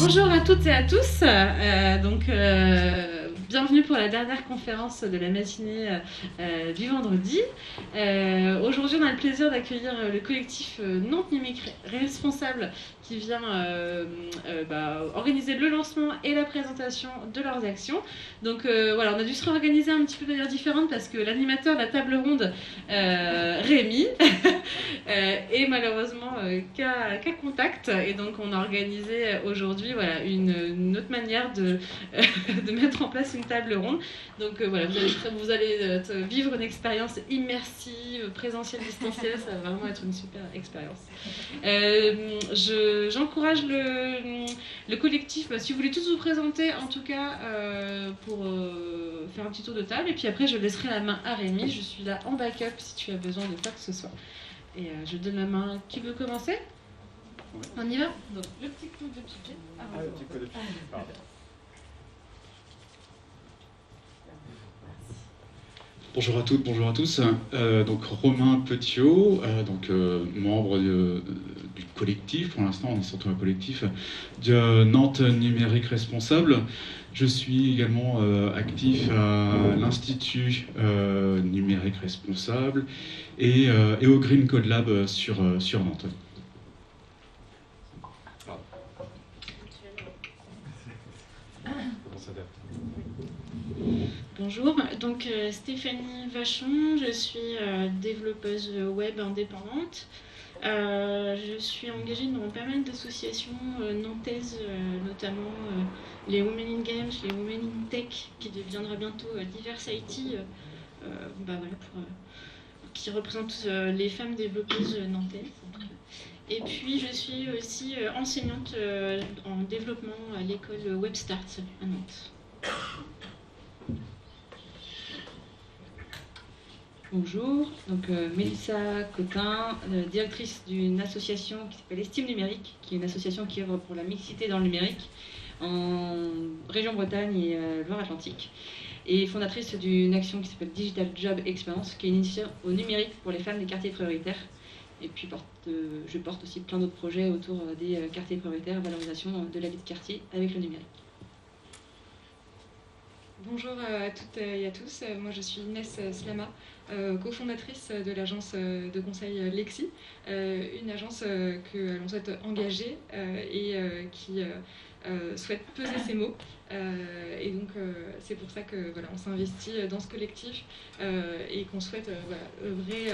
Bonjour à toutes et à tous. Bienvenue pour la dernière conférence de la matinée du vendredi. Aujourd'hui, on a le plaisir d'accueillir le collectif Nantes Numérique Responsable qui vient organiser le lancement et la présentation de leurs actions. Donc voilà, on a dû se réorganiser un petit peu de manière différente parce que l'animateur de la table ronde, Rémi, est malheureusement qu'à contact. Et donc on a organisé aujourd'hui une autre manière de mettre en place une table ronde. Donc voilà, vous allez vivre une expérience immersive, présentielle, distancielle. Ça va vraiment être une super expérience. J'encourage le collectif, si vous voulez tous vous présenter en tout cas pour faire un petit tour de table, et puis après je laisserai la main à Rémi. Je suis là en backup si tu as besoin de quoi que ce soit. Et je donne la main. Qui veut commencer? Ouais. On y va. Donc le petit coup de pied. Le petit coup de pied. Pardon. Bonjour à toutes, bonjour à tous. Donc Romain Petiot, membre du collectif, pour l'instant on est surtout un collectif, de Nantes Numérique Responsable. Je suis également actif à l'Institut Numérique Responsable et au Green Code Lab sur Nantes. Bonjour, donc Stéphanie Vachon, je suis développeuse web indépendante. Je suis engagée dans pas mal d'associations nantaises, notamment les Women in Games, les Women in Tech, qui deviendra bientôt Diverse IT, qui représente les femmes développeuses nantaises. Et puis je suis aussi enseignante en développement à l'école WebStart à Nantes. Bonjour, donc Mélissa Cotin, directrice d'une association qui s'appelle Estime Numérique, qui est une association qui œuvre pour la mixité dans le numérique en région Bretagne et Loire-Atlantique, et fondatrice d'une action qui s'appelle Digital Job Experience, qui est une initiative au numérique pour les femmes des quartiers prioritaires. Et puis je porte aussi plein d'autres projets autour des quartiers prioritaires, valorisation de la vie de quartier avec le numérique. Bonjour à toutes et à tous, moi je suis Inès Slama, cofondatrice de l'agence de conseil Lexi, une agence que l'on souhaite engager et qui souhaite peser ses mots. Et donc c'est pour ça que on s'investit dans ce collectif et qu'on souhaite œuvrer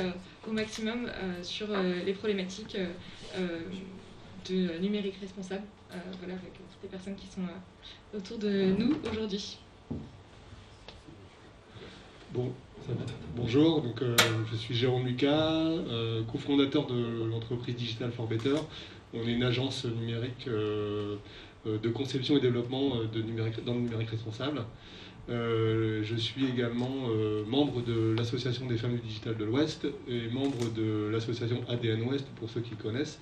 au maximum sur les problématiques de numérique responsable, avec toutes les personnes qui sont autour de nous aujourd'hui. Bonjour, donc, je suis Jérôme Lucas, cofondateur de l'entreprise Digital for Better. On est une agence numérique de conception et développement dans le numérique responsable. Je suis également membre de l'association des femmes du digital de l'Ouest et membre de l'association ADN Ouest pour ceux qui connaissent.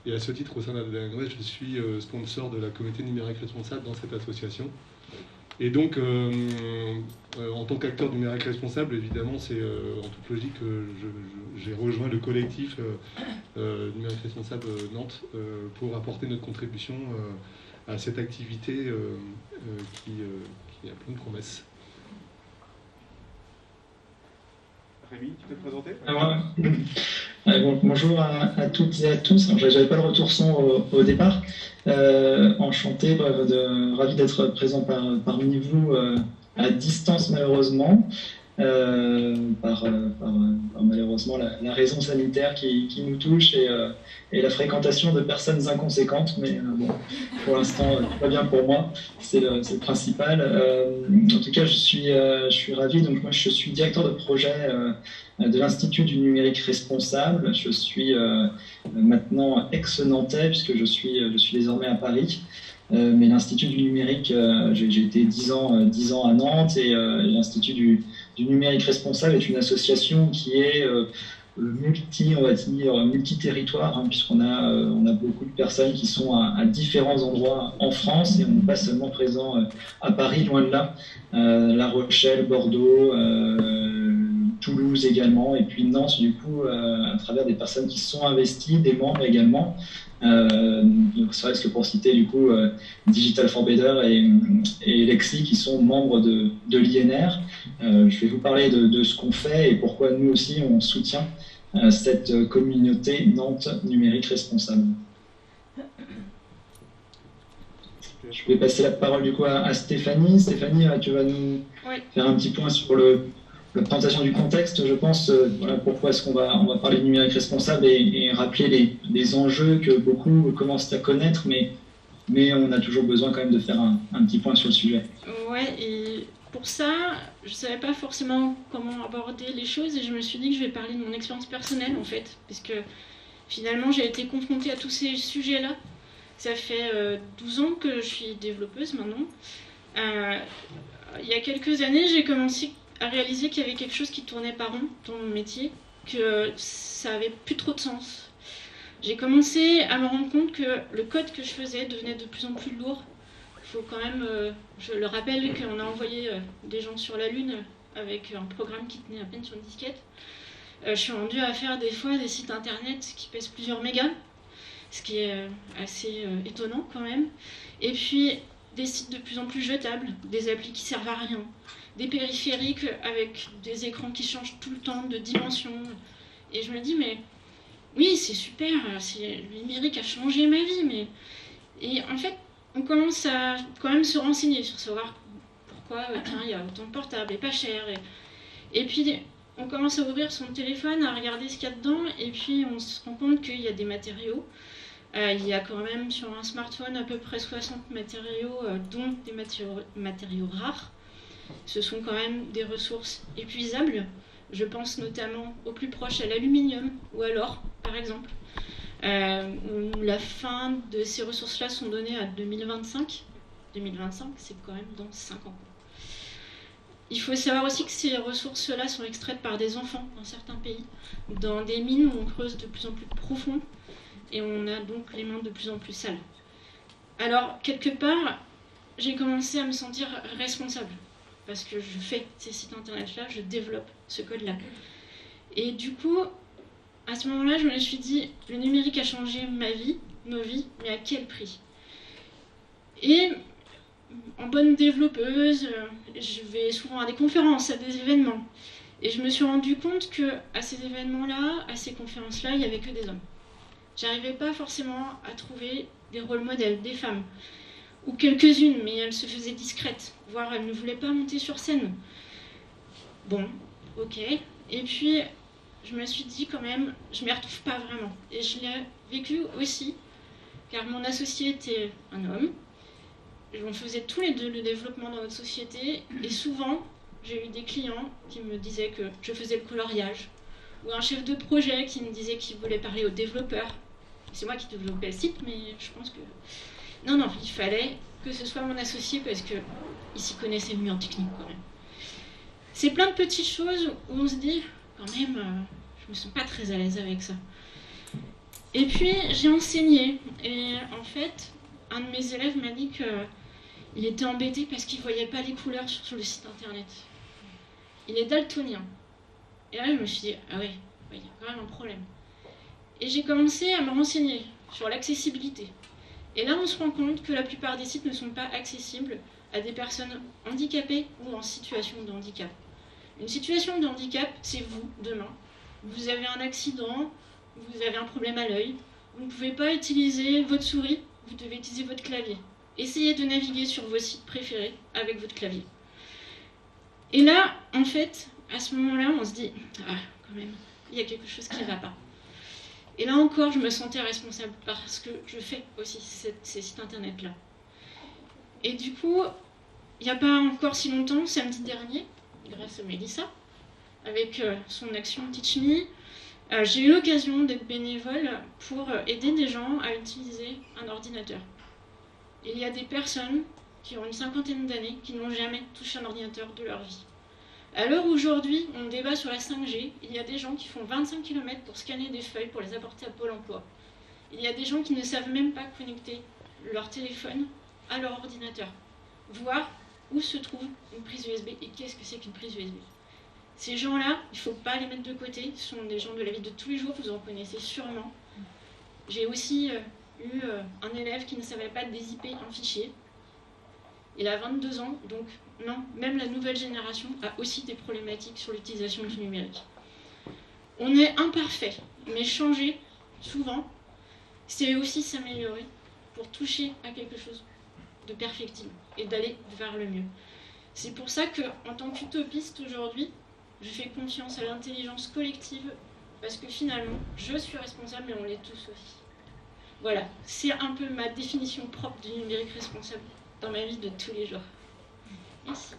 Et à ce titre, au sein d'ADN Ouest, je suis sponsor de la communauté numérique responsable dans cette association. Et donc, en tant qu'acteur du numérique responsable, évidemment, c'est en toute logique que j'ai rejoint le collectif numérique responsable Nantes pour apporter notre contribution à cette activité qui a plein de promesses. Rémi, tu peux te présenter? Bonjour à toutes et à tous. Je n'avais pas le retour son au départ. Enchanté, ravi d'être présent parmi vous à distance malheureusement, par malheureusement la raison sanitaire qui nous touche et la fréquentation de personnes inconséquentes. Mais pour l'instant, tout va bien pour moi, c'est le principal. En tout cas, je suis ravi. Donc moi, je suis directeur de projet de l'Institut du numérique responsable. Je suis maintenant ex-nantais puisque je suis désormais à Paris. Mais l'Institut du numérique, j'ai été 10 ans à Nantes, et l'Institut du numérique responsable est une association qui est multi-territoire, puisqu'on a beaucoup de personnes qui sont à différents endroits en France, et on n'est pas seulement présent à Paris, loin de là, La Rochelle, Bordeaux, Toulouse également, et puis Nantes, du coup, à travers des personnes qui sont investies, des membres également. Ne serait-ce que pour citer, du coup, Digital for Better et Lexi, qui sont membres de l'INR. Je vais vous parler de ce qu'on fait et pourquoi nous aussi, on soutient cette communauté Nantes numérique responsable. Je vais passer la parole du coup à Stéphanie. Stéphanie, tu vas nous faire un petit point sur la présentation du contexte, je pense. Voilà, pourquoi est-ce qu'on va parler de numérique responsable et rappeler les enjeux que beaucoup commencent à connaître, mais on a toujours besoin quand même de faire un petit point sur le sujet. Ouais, et pour ça, je ne savais pas forcément comment aborder les choses et je me suis dit que je vais parler de mon expérience personnelle en fait, parce que finalement j'ai été confrontée à tous ces sujets-là. Ça fait 12 ans que je suis développeuse maintenant. Il y a quelques années, j'ai commencé à réaliser qu'il y avait quelque chose qui tournait pas rond dans mon métier, que ça avait plus trop de sens. J'ai commencé à me rendre compte que le code que je faisais devenait de plus en plus lourd. Il faut quand même, je le rappelle, qu'on a envoyé des gens sur la Lune avec un programme qui tenait à peine sur une disquette. Je suis rendue à faire des fois des sites internet qui pèsent plusieurs mégas, ce qui est assez étonnant quand même. Et puis des sites de plus en plus jetables, des applis qui servent à rien, des périphériques avec des écrans qui changent tout le temps de dimension. Et je me dis, mais oui, c'est super, le numérique a changé ma vie, mais... Et en fait, on commence à quand même se renseigner sur savoir pourquoi il y a autant de portables et pas cher. Et puis, on commence à ouvrir son téléphone, à regarder ce qu'il y a dedans, et puis on se rend compte qu'il y a des matériaux. Il y a quand même sur un smartphone à peu près 60 matériaux, dont des matériaux rares. Ce sont quand même des ressources épuisables. Je pense notamment au plus proche à l'aluminium ou à l'or, par exemple. La fin de ces ressources-là sont données à 2025. 2025, c'est quand même dans 5 ans. Il faut savoir aussi que ces ressources-là sont extraites par des enfants dans certains pays, dans des mines où on creuse de plus en plus profond, et on a donc les mains de plus en plus sales. Alors, quelque part, j'ai commencé à me sentir responsable, parce que je fais ces sites internet-là, je développe ce code-là. Et du coup, à ce moment-là, je me suis dit, le numérique a changé ma vie, nos vies, mais à quel prix? Et en bonne développeuse, je vais souvent à des conférences, à des événements. Et je me suis rendu compte qu'à ces événements-là, à ces conférences-là, il n'y avait que des hommes. J'arrivais pas forcément à trouver des rôles modèles, des femmes. Ou quelques-unes, mais elles se faisaient discrètes, voire elles ne voulaient pas monter sur scène. Bon, ok. Et puis, je me suis dit quand même, je ne m'y retrouve pas vraiment. Et je l'ai vécu aussi, car mon associé était un homme. On faisait tous les deux le développement dans notre société, et souvent, j'ai eu des clients qui me disaient que je faisais le coloriage, ou un chef de projet qui me disait qu'il voulait parler aux développeurs. C'est moi qui développais le site, mais je pense que... Non, il fallait que ce soit mon associé, parce qu'il s'y connaissait mieux en technique quand même. C'est plein de petites choses où on se dit, quand même, je me sens pas très à l'aise avec ça. Et puis, j'ai enseigné, et en fait, un de mes élèves m'a dit qu'il était embêté parce qu'il ne voyait pas les couleurs sur le site internet. Il est daltonien. Et là, je me suis dit, ah ouais, il y a quand même un problème. Et j'ai commencé à me renseigner sur l'accessibilité. Et là, on se rend compte que la plupart des sites ne sont pas accessibles à des personnes handicapées ou en situation de handicap. Une situation de handicap, c'est vous, demain. Vous avez un accident, vous avez un problème à l'œil, vous ne pouvez pas utiliser votre souris, vous devez utiliser votre clavier. Essayez de naviguer sur vos sites préférés avec votre clavier. Et là, en fait, à ce moment-là, on se dit, ah, quand même, il y a quelque chose qui ne va pas. Et là encore, je me sentais responsable parce que je fais aussi ces sites internet-là. Et du coup, il n'y a pas encore si longtemps, samedi dernier, grâce à Mélissa, avec son action Teach Me, j'ai eu l'occasion d'être bénévole pour aider des gens à utiliser un ordinateur. Il y a des personnes qui ont une cinquantaine d'années qui n'ont jamais touché un ordinateur de leur vie. À l'heure où aujourd'hui, on débat sur la 5G, il y a des gens qui font 25 km pour scanner des feuilles pour les apporter à Pôle emploi. Il y a des gens qui ne savent même pas connecter leur téléphone à leur ordinateur, voir où se trouve une prise USB et qu'est-ce que c'est qu'une prise USB. Ces gens-là, il ne faut pas les mettre de côté, ce sont des gens de la vie de tous les jours, vous en connaissez sûrement. J'ai aussi eu un élève qui ne savait pas dézipper un fichier. Il a 22 ans, donc non, même la nouvelle génération a aussi des problématiques sur l'utilisation du numérique. On est imparfait, mais changer, souvent, c'est aussi s'améliorer pour toucher à quelque chose de perfectible et d'aller vers le mieux. C'est pour ça qu'en tant qu'utopiste aujourd'hui, je fais confiance à l'intelligence collective parce que finalement, je suis responsable et on l'est tous aussi. Voilà, c'est un peu ma définition propre du numérique responsable dans ma vie de tous les jours. Merci.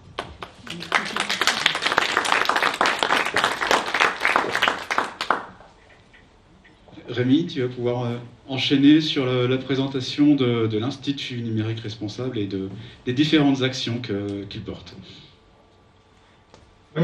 Rémi, tu vas pouvoir enchaîner sur la présentation de l'Institut numérique responsable et des différentes actions qu'il porte. Oui,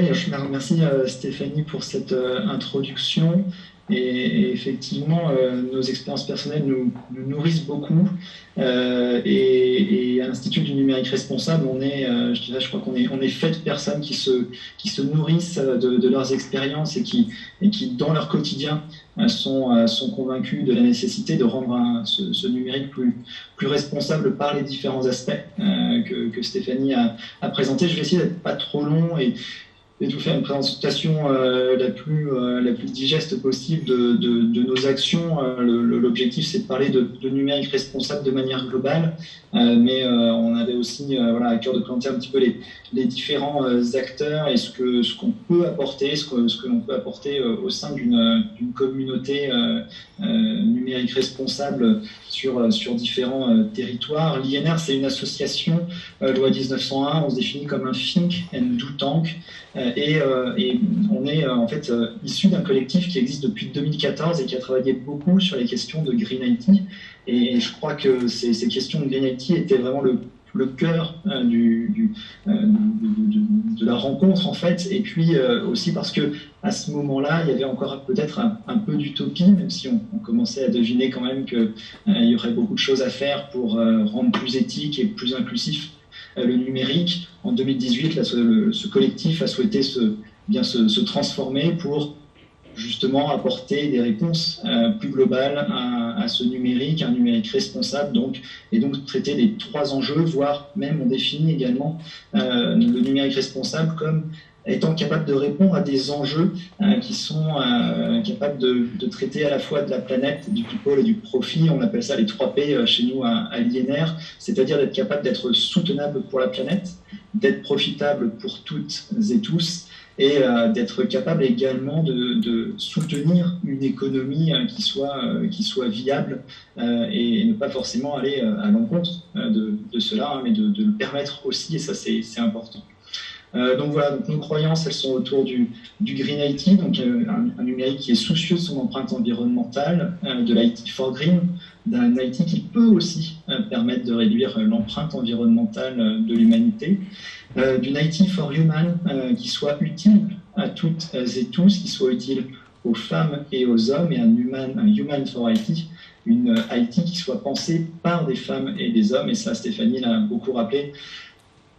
merci Stéphanie pour cette introduction. Et effectivement, nos expériences personnelles nous nourrissent beaucoup. Et à l'Institut du numérique responsable, je crois qu'on est fait de personnes qui se nourrissent de leurs expériences et qui dans leur quotidien, sont convaincus de la nécessité de rendre ce numérique plus responsable par les différents aspects que Stéphanie a présentés. Je vais essayer d'être pas trop long et de vous faire une présentation la plus digeste possible de nos actions. L'objectif, c'est de parler de numérique responsable de manière globale, mais on avait aussi à cœur de présenter un petit peu les différents acteurs et ce qu'on peut apporter, ce que l'on peut apporter au sein d'une communauté numérique responsable sur différents territoires. L'INR, c'est une association, loi 1901, on se définit comme un think and do tank. Et on est en fait issu d'un collectif qui existe depuis 2014 et qui a travaillé beaucoup sur les questions de Green IT. Et je crois que ces questions de Green IT étaient vraiment le cœur de la rencontre en fait. Et puis aussi parce que à ce moment-là, il y avait encore peut-être un peu d'utopie, même si on commençait à deviner quand même qu'il y aurait beaucoup de choses à faire pour rendre plus éthique et plus inclusif le numérique. En 2018, ce collectif a souhaité se transformer pour justement apporter des réponses plus globales à ce numérique, un numérique responsable, et donc traiter les 3 enjeux, voire même on définit également le numérique responsable comme étant capable de répondre à des enjeux qui sont capables de traiter à la fois de la planète, du people et du profit. On appelle ça les 3 P chez nous à l'INR, c'est-à-dire d'être capable d'être soutenable pour la planète, d'être profitable pour toutes et tous, et d'être capable également de soutenir une économie qui soit viable et ne pas forcément aller à l'encontre de cela, mais de le permettre aussi, et ça c'est important. Donc voilà, nos croyances, elles sont autour du Green IT, donc un numérique qui est soucieux de son empreinte environnementale, de l'IT for Green, d'un IT qui peut aussi permettre de réduire l'empreinte environnementale de l'humanité, d'une IT for Human qui soit utile à toutes et tous, qui soit utile aux femmes et aux hommes, et un Human for IT, une IT qui soit pensée par des femmes et des hommes, et ça Stéphanie l'a beaucoup rappelé.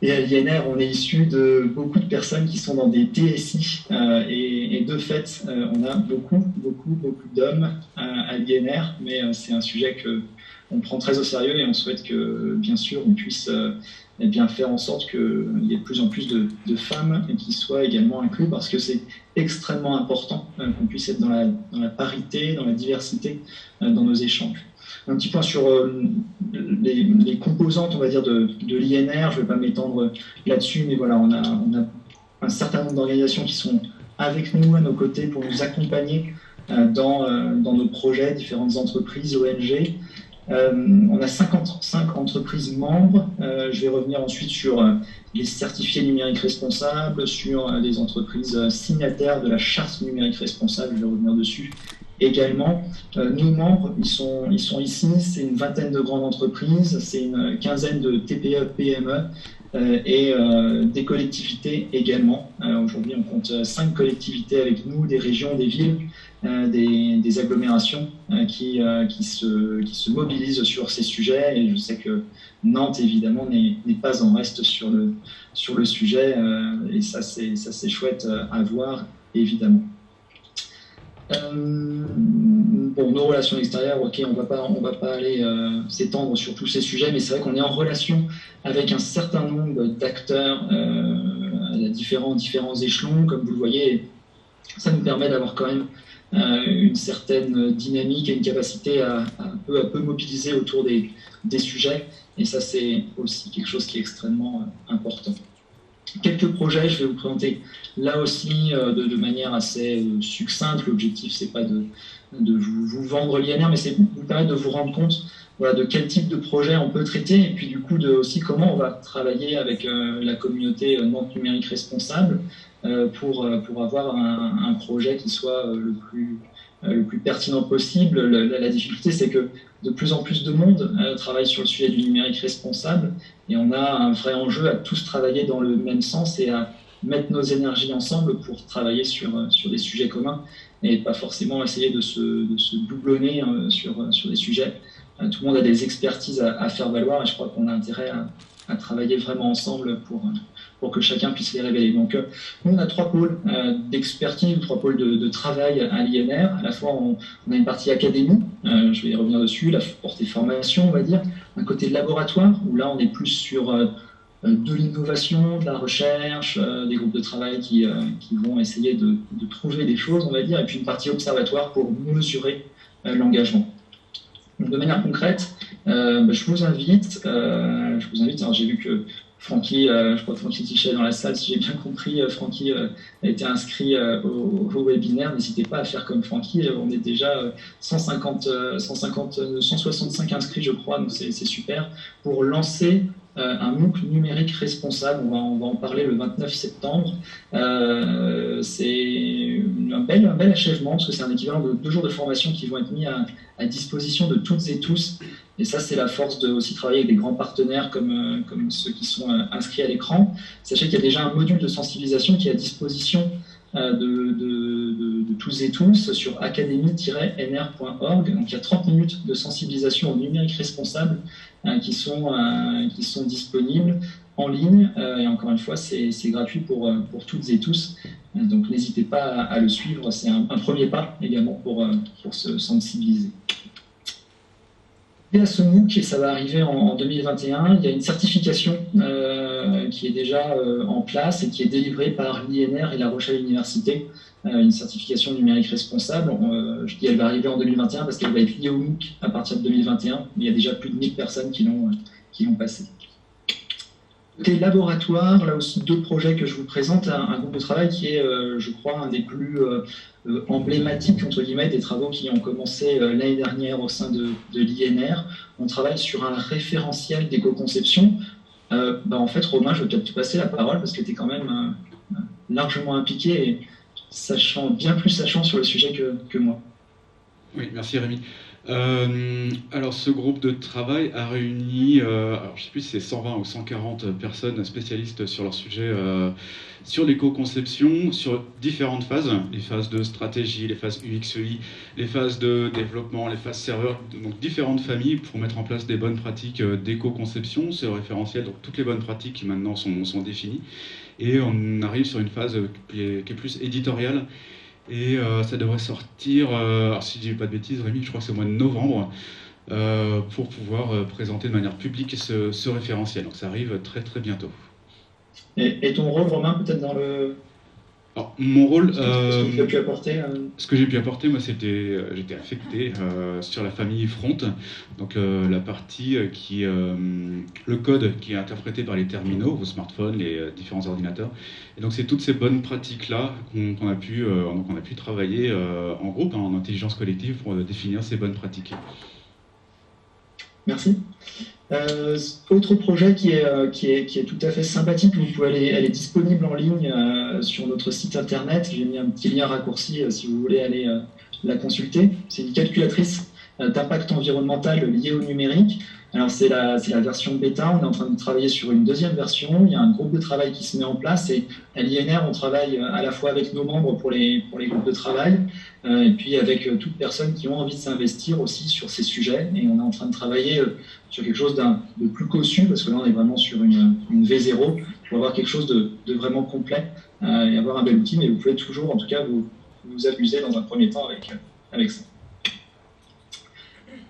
Et à l'INR, on est issu de beaucoup de personnes qui sont dans des TSI. Et de fait, on a beaucoup d'hommes à l'INR, mais c'est un sujet qu'on prend très au sérieux et on souhaite que, bien sûr, on puisse faire en sorte qu'il y ait de plus en plus de femmes qui soient également incluses, parce que c'est extrêmement important qu'on puisse être dans la parité, dans la diversité dans nos échanges. Un petit point sur les composantes, on va dire, de l'INR. Je ne vais pas m'étendre là-dessus, mais voilà, on a un certain nombre d'organisations qui sont avec nous, à nos côtés, pour nous accompagner dans nos projets, différentes entreprises, ONG. On a 55 entreprises membres. Je vais revenir ensuite sur les certifiés numériques responsables, sur les entreprises signataires de la charte numérique responsable. Je vais revenir dessus également. Nos membres, ils sont ici. C'est une vingtaine de grandes entreprises, c'est une quinzaine de TPE, PME et des collectivités également. Aujourd'hui, on compte 5 collectivités avec nous, des régions, des villes des agglomérations qui se mobilisent sur ces sujets. Et je sais que Nantes, évidemment, n'est pas en reste sur le sujet. Et ça, c'est chouette à voir, évidemment. Bon, nos relations extérieures, ok, on va pas aller s'étendre sur tous ces sujets, mais c'est vrai qu'on est en relation avec un certain nombre d'acteurs à différents échelons, comme vous le voyez. Ça nous permet d'avoir quand même une certaine dynamique et une capacité à peu mobiliser autour des sujets. Et ça, c'est aussi quelque chose qui est extrêmement important. Quelques projets, je vais vous présenter là aussi de manière assez succincte. L'objectif, c'est pas de vous vendre l'INR, mais c'est vous permettre de vous rendre compte de quel type de projet on peut traiter, et puis du coup aussi comment on va travailler avec la communauté Nantes Numérique Responsable pour avoir un projet qui soit le plus pertinent possible. La difficulté, c'est que de plus en plus de monde travaille sur le sujet du numérique responsable, et on a un vrai enjeu à tous travailler dans le même sens et à mettre nos énergies ensemble pour travailler sur des sujets communs, et pas forcément essayer de se doublonner sur des sujets. Tout le monde a des expertises à faire valoir, et je crois qu'on a intérêt à travailler vraiment ensemble pour que chacun puisse les révéler. Donc, nous, on a 3 pôles d'expertise, 3 pôles de travail à l'INR. À la fois, on a une partie académie, je vais y revenir dessus, la portée formation, on va dire. Un côté laboratoire, où là, on est plus sur de l'innovation, de la recherche, des groupes de travail qui vont essayer de trouver des choses, on va dire. Et puis une partie observatoire pour mesurer l'engagement. Donc, de manière concrète, je vous invite, alors j'ai vu que Francky, je crois que Francky Tichet est dans la salle, si j'ai bien compris, Francky a été inscrit au webinaire. N'hésitez pas à faire comme Francky, on est déjà 165 inscrits, je crois, donc c'est super, pour lancer un MOOC numérique responsable. On va en parler le 29 septembre. C'est un bel achèvement, parce que c'est un équivalent de 2 jours de formation qui vont être mis à disposition de toutes et tous. Et ça, c'est la force de aussi travailler avec des grands partenaires comme ceux qui sont inscrits à l'écran. Sachez qu'il y a déjà un module de sensibilisation qui est à disposition de tous et tous sur académie-nr.org. Donc il y a 30 minutes de sensibilisation au numérique responsable qui sont disponibles en ligne. Et encore une fois, c'est gratuit pour toutes et tous. Donc n'hésitez pas à le suivre. C'est un premier pas également pour se sensibiliser. Et à ce MOOC, et ça va arriver en 2021, il y a une certification qui est déjà en place et qui est délivrée par l'INR et La Rochelle Université, une certification numérique responsable. Je dis elle va arriver en 2021 parce qu'elle va être liée au MOOC à partir de 2021, mais il y a déjà plus de 1000 personnes qui l'ont passée. Côté laboratoire, là aussi 2 projets que je vous présente, un groupe de travail qui est, je crois, un des plus emblématiques, entre guillemets, des travaux qui ont commencé l'année dernière au sein de l'INR. On travaille sur un référentiel d'éco-conception. En fait, Romain, je vais peut-être te passer la parole parce que tu es quand même largement impliqué et bien plus sachant sur le sujet que moi. Oui, merci Rémi. Alors ce groupe de travail a réuni, alors je ne sais plus si c'est 120 ou 140 personnes spécialistes sur leur sujet, sur l'éco-conception, sur différentes phases, les phases de stratégie, les phases UX/UI, les phases de développement, les phases serveurs, donc différentes familles pour mettre en place des bonnes pratiques d'éco-conception, ce référentiel, donc toutes les bonnes pratiques qui maintenant sont définies. Et on arrive sur une phase qui est plus éditoriale. Et ça devrait sortir, alors si je dis pas de bêtises, Rémi, je crois que c'est au mois de novembre, pour pouvoir présenter de manière publique ce référentiel. Donc ça arrive très très bientôt. Et ton rôle, Romain, peut-être dans le... Alors, mon rôle... Ce que tu as pu apporter Ce que j'ai pu apporter, moi, j'étais affecté sur la famille Front, donc la partie qui... le code qui est interprété par les terminaux, vos smartphones, les différents ordinateurs. Et donc c'est toutes ces bonnes pratiques-là qu'on a pu travailler en groupe, en intelligence collective, pour définir ces bonnes pratiques. Merci. Autre projet qui est tout à fait sympathique, vous pouvez elle est disponible en ligne sur notre site internet. J'ai mis un petit lien raccourci si vous voulez aller la consulter. C'est une calculatrice d'impact environnemental lié au numérique. Alors c'est la version bêta, on est en train de travailler sur une deuxième version, il y a un groupe de travail qui se met en place et à l'INR on travaille à la fois avec nos membres pour les groupes de travail et puis avec toutes personnes qui ont envie de s'investir aussi sur ces sujets et on est en train de travailler sur quelque chose de plus cossu parce que là on est vraiment sur une V0 pour avoir quelque chose de vraiment complet et avoir un bel outil, mais vous pouvez toujours en tout cas vous amuser dans un premier temps avec ça.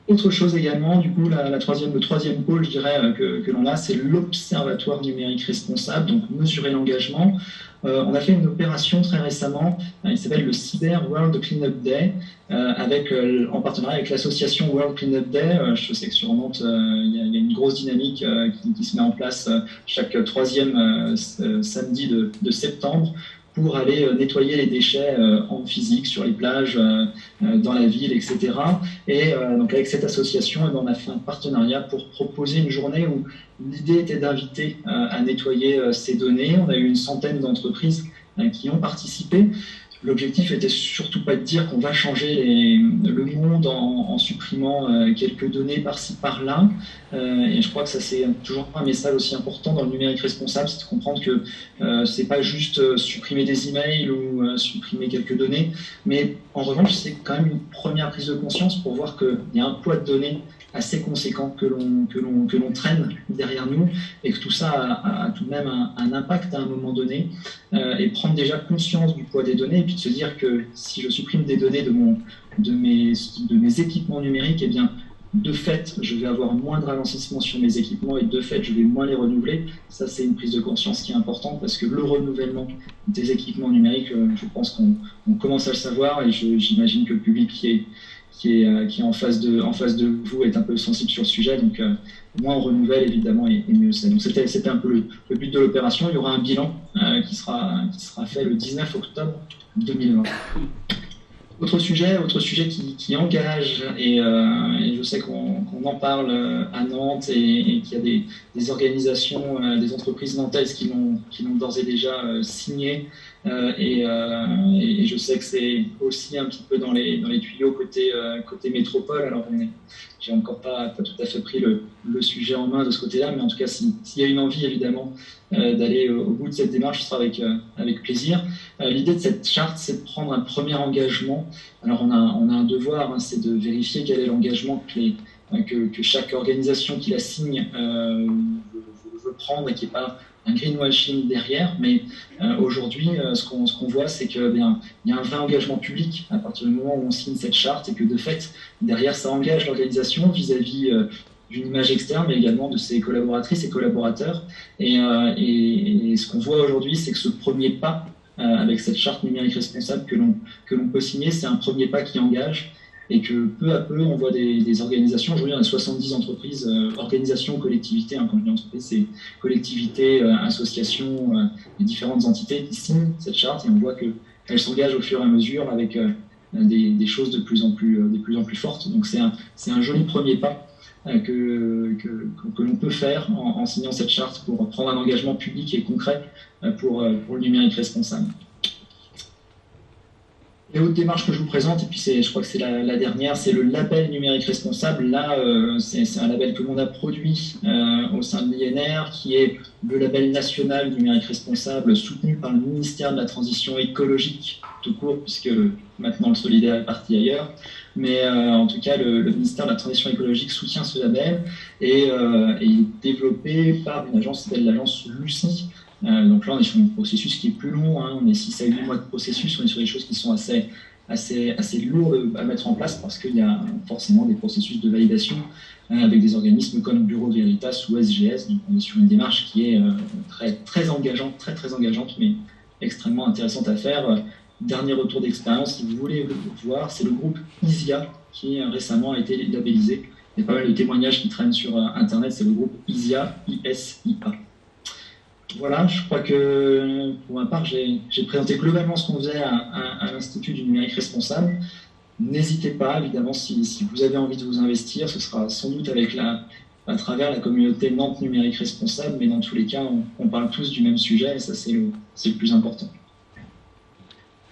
Autre chose également, du coup, le troisième pôle, je dirais, que l'on a, c'est l'Observatoire numérique responsable, donc mesurer l'engagement. On a fait une opération très récemment, il s'appelle le Cyber World Cleanup Day, en partenariat avec l'association World Cleanup Day. Je sais que sur Nantes, il y a une grosse dynamique qui se met en place chaque troisième samedi de septembre, pour aller nettoyer les déchets en physique, sur les plages, dans la ville, etc. Et donc avec cette association, on a fait un partenariat pour proposer une journée où l'idée était d'inviter à nettoyer ces données. On a eu une centaine d'entreprises qui ont participé. L'objectif était surtout pas de dire qu'on va changer le monde en supprimant quelques données par-ci par-là. Et je crois que ça c'est toujours un message aussi important dans le numérique responsable, c'est de comprendre que c'est pas juste supprimer des emails ou supprimer quelques données, mais en revanche c'est quand même une première prise de conscience pour voir qu'il y a un poids de données assez conséquent que l'on traîne derrière nous et que tout ça a tout de même un impact à un moment donné et prendre déjà conscience du poids des données et puis de se dire que si je supprime des données de mes équipements numériques, eh bien de fait je vais avoir moins de ralentissement sur mes équipements et de fait je vais moins les renouveler. Ça c'est une prise de conscience qui est importante parce que le renouvellement des équipements numériques, je pense qu'on commence à le savoir et j'imagine que le public qui est en face de vous est un peu sensible sur le sujet, donc moins on renouvelle évidemment et mieux c'est. Donc c'était un peu le but de l'opération. Il y aura un bilan qui sera fait le 19 octobre 2020. Autre sujet qui engage, et je sais qu'on en parle à Nantes et qu'il y a des organisations, des entreprises nantaises qui l'ont d'ores et déjà signé, et je sais que c'est aussi un petit peu dans les tuyaux côté métropole. Alors j'ai encore pas tout à fait pris le sujet en main de ce côté-là, mais en tout cas s'il y a une envie évidemment d'aller au bout de cette démarche, ce sera avec plaisir. L'idée de cette charte, c'est de prendre un premier engagement. Alors on a un devoir, c'est de vérifier quel est l'engagement que chaque organisation qui la signe veut prendre et qui n'est pas un greenwashing derrière, mais aujourd'hui, ce qu'on voit, c'est qu'il y a un vrai engagement public à partir du moment où on signe cette charte et que de fait, derrière, ça engage l'organisation vis-à-vis d'une image externe, mais également de ses collaboratrices et collaborateurs. Et ce qu'on voit aujourd'hui, c'est que ce premier pas, avec cette charte numérique responsable que l'on peut signer, c'est un premier pas qui engage, et que peu à peu, on voit des organisations. Aujourd'hui, on a 70 entreprises, organisations, collectivités. Quand je dis entreprises, c'est collectivités, associations, et différentes entités qui signent cette charte, et on voit qu'elles s'engagent au fur et à mesure avec des choses de plus en plus fortes. Donc c'est un joli premier pas que l'on peut faire en signant cette charte pour prendre un engagement public et concret pour le numérique responsable. Et autre démarche que je vous présente, et puis je crois que c'est la dernière, c'est le label numérique responsable. Là, c'est un label que l'on a produit au sein de l'INR, qui est le label national numérique responsable soutenu par le ministère de la Transition écologique tout court, puisque maintenant le solidaire est parti ailleurs. Mais en tout cas, le ministère de la Transition écologique soutient ce label et est développé par une agence qui s'appelle l'agence Lucie. Donc là, on est sur un processus qui est plus long, on est 6 à 8 mois de processus, on est sur des choses qui sont assez lourdes à mettre en place parce qu'il y a forcément des processus de validation avec des organismes comme Bureau Veritas ou SGS. Donc on est sur une démarche qui est très engageante, très engageante, mais extrêmement intéressante à faire. Dernier retour d'expérience, si vous voulez le voir, c'est le groupe ISIA qui récemment a été labellisé. Il y a pas mal de témoignages qui traînent sur Internet, c'est le groupe ISIA, ISIA. Voilà, je crois que pour ma part, j'ai présenté globalement ce qu'on faisait à l'Institut du numérique responsable. N'hésitez pas, évidemment, si vous avez envie de vous investir, ce sera sans doute à travers la communauté Nantes numérique responsable, mais dans tous les cas, on parle tous du même sujet et ça, c'est le plus important.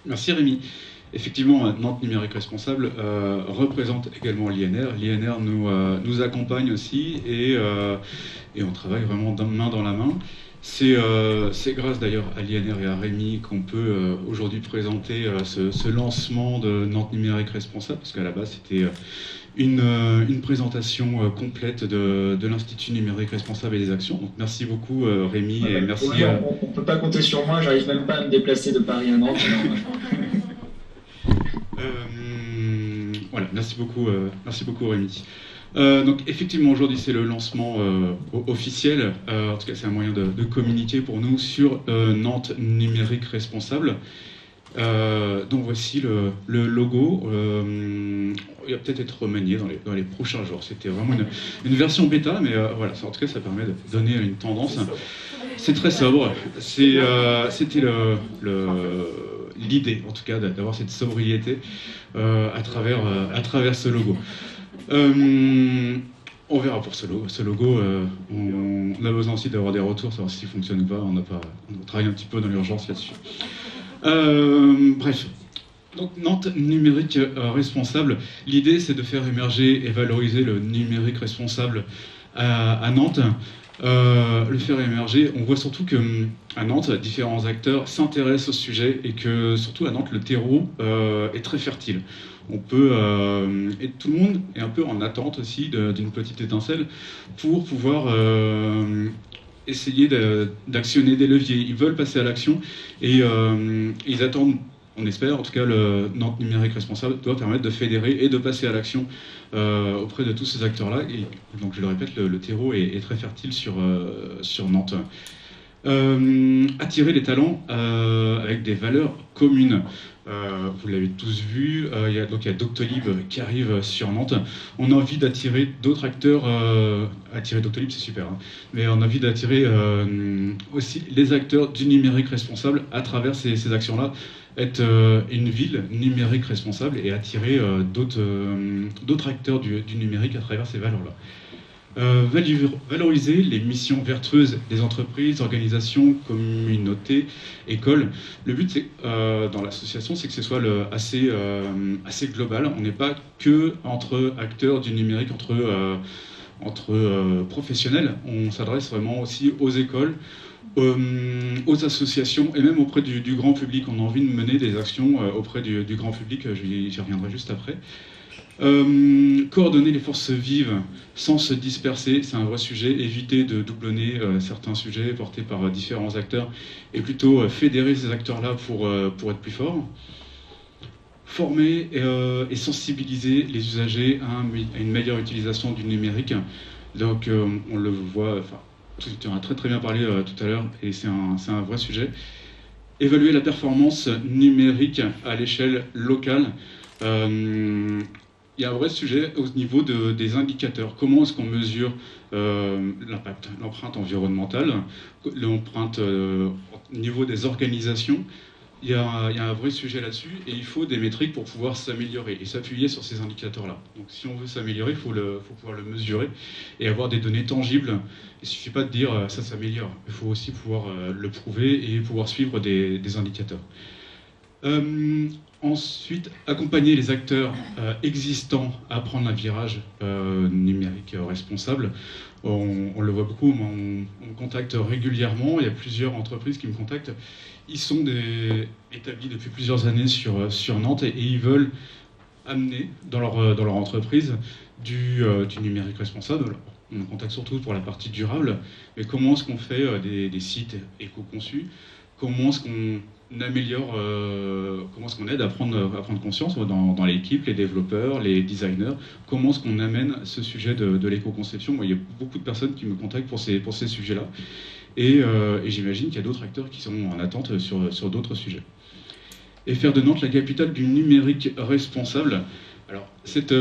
Merci Rémi. Effectivement, Nantes Numérique Responsable représente également l'INR. L'INR nous accompagne aussi et on travaille vraiment main dans la main. C'est grâce d'ailleurs à l'INR et à Rémi qu'on peut aujourd'hui présenter ce lancement de Nantes Numérique Responsable, parce qu'à la base c'était une présentation complète de l'Institut Numérique Responsable et des actions. Donc merci beaucoup Rémi et merci. On ne peut pas compter sur moi, j'arrive même pas à me déplacer de Paris à Nantes. Voilà, merci beaucoup Rémi. Donc effectivement aujourd'hui c'est le lancement officiel, en tout cas c'est un moyen de communiquer pour nous sur Nantes Numérique Responsable. Donc voici le logo, il va peut-être être remanié dans les prochains jours, c'était vraiment une version bêta, mais voilà, en tout cas ça permet de donner une tendance. C'est très sobre, c'était l'idée en tout cas d'avoir cette sobriété à travers ce logo. On verra pour ce logo. On a besoin aussi d'avoir des retours, savoir s'il fonctionne ou pas. On travaille un petit peu dans l'urgence là-dessus. Bref. Donc Nantes Numérique Responsable, l'idée c'est de faire émerger et valoriser le numérique responsable à Nantes. Le faire émerger, on voit surtout qu'à Nantes, différents acteurs s'intéressent au sujet et que surtout à Nantes, le terreau est très fertile. On peut, et tout le monde est un peu en attente aussi d'une petite étincelle pour pouvoir essayer d'actionner des leviers. Ils veulent passer à l'action et ils attendent, on espère, en tout cas le Nantes Numérique Responsable doit permettre de fédérer et de passer à l'action auprès de tous ces acteurs-là. Et donc je le répète, le terreau est très fertile sur Nantes. Attirer les talents avec des valeurs communes. Vous l'avez tous vu, il y a Doctolib qui arrive sur Nantes. On a envie d'attirer d'autres acteurs. Attirer Doctolib, c'est super, hein, mais on a envie d'attirer aussi les acteurs du numérique responsable à travers ces actions-là. Être une ville numérique responsable et attirer d'autres acteurs du numérique à travers ces valeurs-là. Valoriser les missions vertueuses des entreprises, organisations, communautés, écoles. Le but dans l'association, c'est que ce soit assez global. On n'est pas que entre acteurs du numérique, entre professionnels. On s'adresse vraiment aussi aux écoles, aux associations et même auprès du grand public. On a envie de mener des actions auprès du grand public, j'y reviendrai juste après. Coordonner les forces vives sans se disperser, c'est un vrai sujet. Éviter de doublonner certains sujets portés par différents acteurs et plutôt fédérer ces acteurs-là pour être plus forts. Former et sensibiliser les usagers à une meilleure utilisation du numérique. Donc on le voit, tu en as très très bien parlé tout à l'heure et c'est un vrai sujet. Évaluer la performance numérique à l'échelle locale. Il y a un vrai sujet au niveau des indicateurs. Comment est-ce qu'on mesure l'impact, l'empreinte environnementale, l'empreinte au niveau des organisations? Il y a un vrai sujet là-dessus et il faut des métriques pour pouvoir s'améliorer et s'appuyer sur ces indicateurs-là. Donc si on veut s'améliorer, il faut pouvoir le mesurer et avoir des données tangibles. Il ne suffit pas de dire ça s'améliore, il faut aussi pouvoir le prouver et pouvoir suivre des indicateurs. Ensuite, accompagner les acteurs existants à prendre un virage numérique responsable. On le voit beaucoup, on me contacte régulièrement, il y a plusieurs entreprises qui me contactent. Ils sont établis depuis plusieurs années sur Nantes et ils veulent amener dans leur entreprise du numérique responsable. Alors, on me contacte surtout pour la partie durable, mais comment est-ce qu'on fait des sites éco-conçus? Comment est-ce qu'on améliore, comment est-ce qu'on aide à prendre conscience dans l'équipe, les développeurs, les designers, comment est-ce qu'on amène ce sujet de l'éco-conception? Moi, il y a beaucoup de personnes qui me contactent pour ces sujets-là, et j'imagine qu'il y a d'autres acteurs qui sont en attente sur d'autres sujets. Et faire de Nantes la capitale du numérique responsable. Alors, cette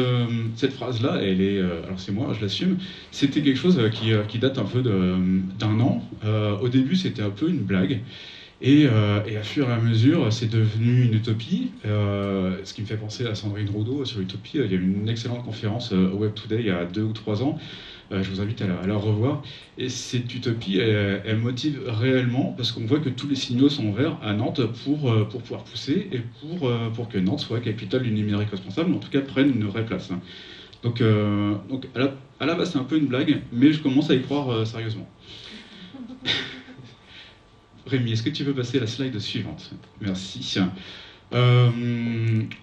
phrase-là, alors c'est moi, je l'assume, c'était quelque chose qui date un peu d'un an. Au début, c'était un peu une blague. Et à fur et à mesure, c'est devenu une utopie. Ce qui me fait penser à Sandrine Roudot sur l'utopie. Il y a eu une excellente conférence au Web Today il y a 2 ou 3 ans. Je vous invite à la revoir. Et cette utopie, elle motive réellement, parce qu'on voit que tous les signaux sont verts à Nantes pour pouvoir pousser et pour que Nantes soit capitale du numérique responsable, en tout cas prenne une vraie place. Donc à la base, c'est un peu une blague, mais je commence à y croire sérieusement. Rémi, est-ce que tu veux passer à la slide suivante? Merci.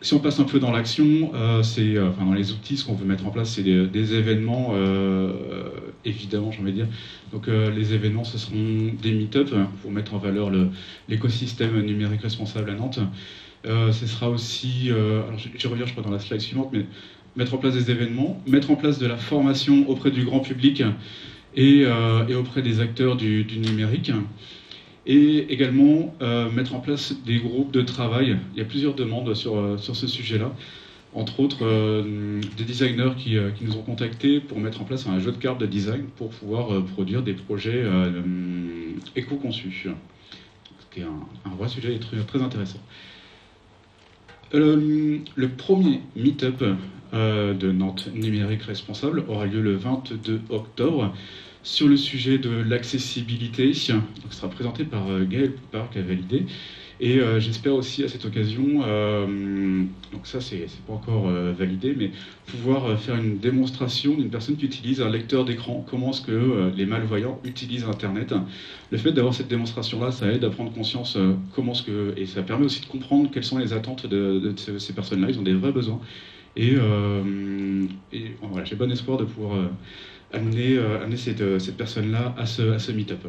Si on passe un peu dans l'action, dans les outils, ce qu'on veut mettre en place, c'est des événements, évidemment, j'ai envie de dire. Donc les événements, ce seront des meet-up pour mettre en valeur l'écosystème numérique responsable à Nantes. Ce sera aussi, alors j'y reviens, je crois, dans la slide suivante, mais mettre en place des événements, mettre en place de la formation auprès du grand public et auprès des acteurs du numérique. Et également mettre en place des groupes de travail. Il y a plusieurs demandes sur ce sujet-là. Entre autres, des designers qui nous ont contactés pour mettre en place un jeu de cartes de design pour pouvoir produire des projets éco-conçus. Ce qui est un vrai sujet très, très intéressant. Le premier meet-up de Nantes Numérique Responsable aura lieu le 22 octobre sur le sujet de l'accessibilité. Donc, ce sera présenté par Gaël Poupard qui a validé. Et j'espère aussi à cette occasion, donc ça c'est pas encore validé, mais pouvoir faire une démonstration d'une personne qui utilise un lecteur d'écran, comment est-ce que les malvoyants utilisent Internet. Le fait d'avoir cette démonstration-là, ça aide à prendre conscience et ça permet aussi de comprendre quelles sont les attentes de ces personnes-là. Ils ont des vrais besoins. Et voilà, j'ai bon espoir de pouvoir amener cette personne-là à ce meet-up.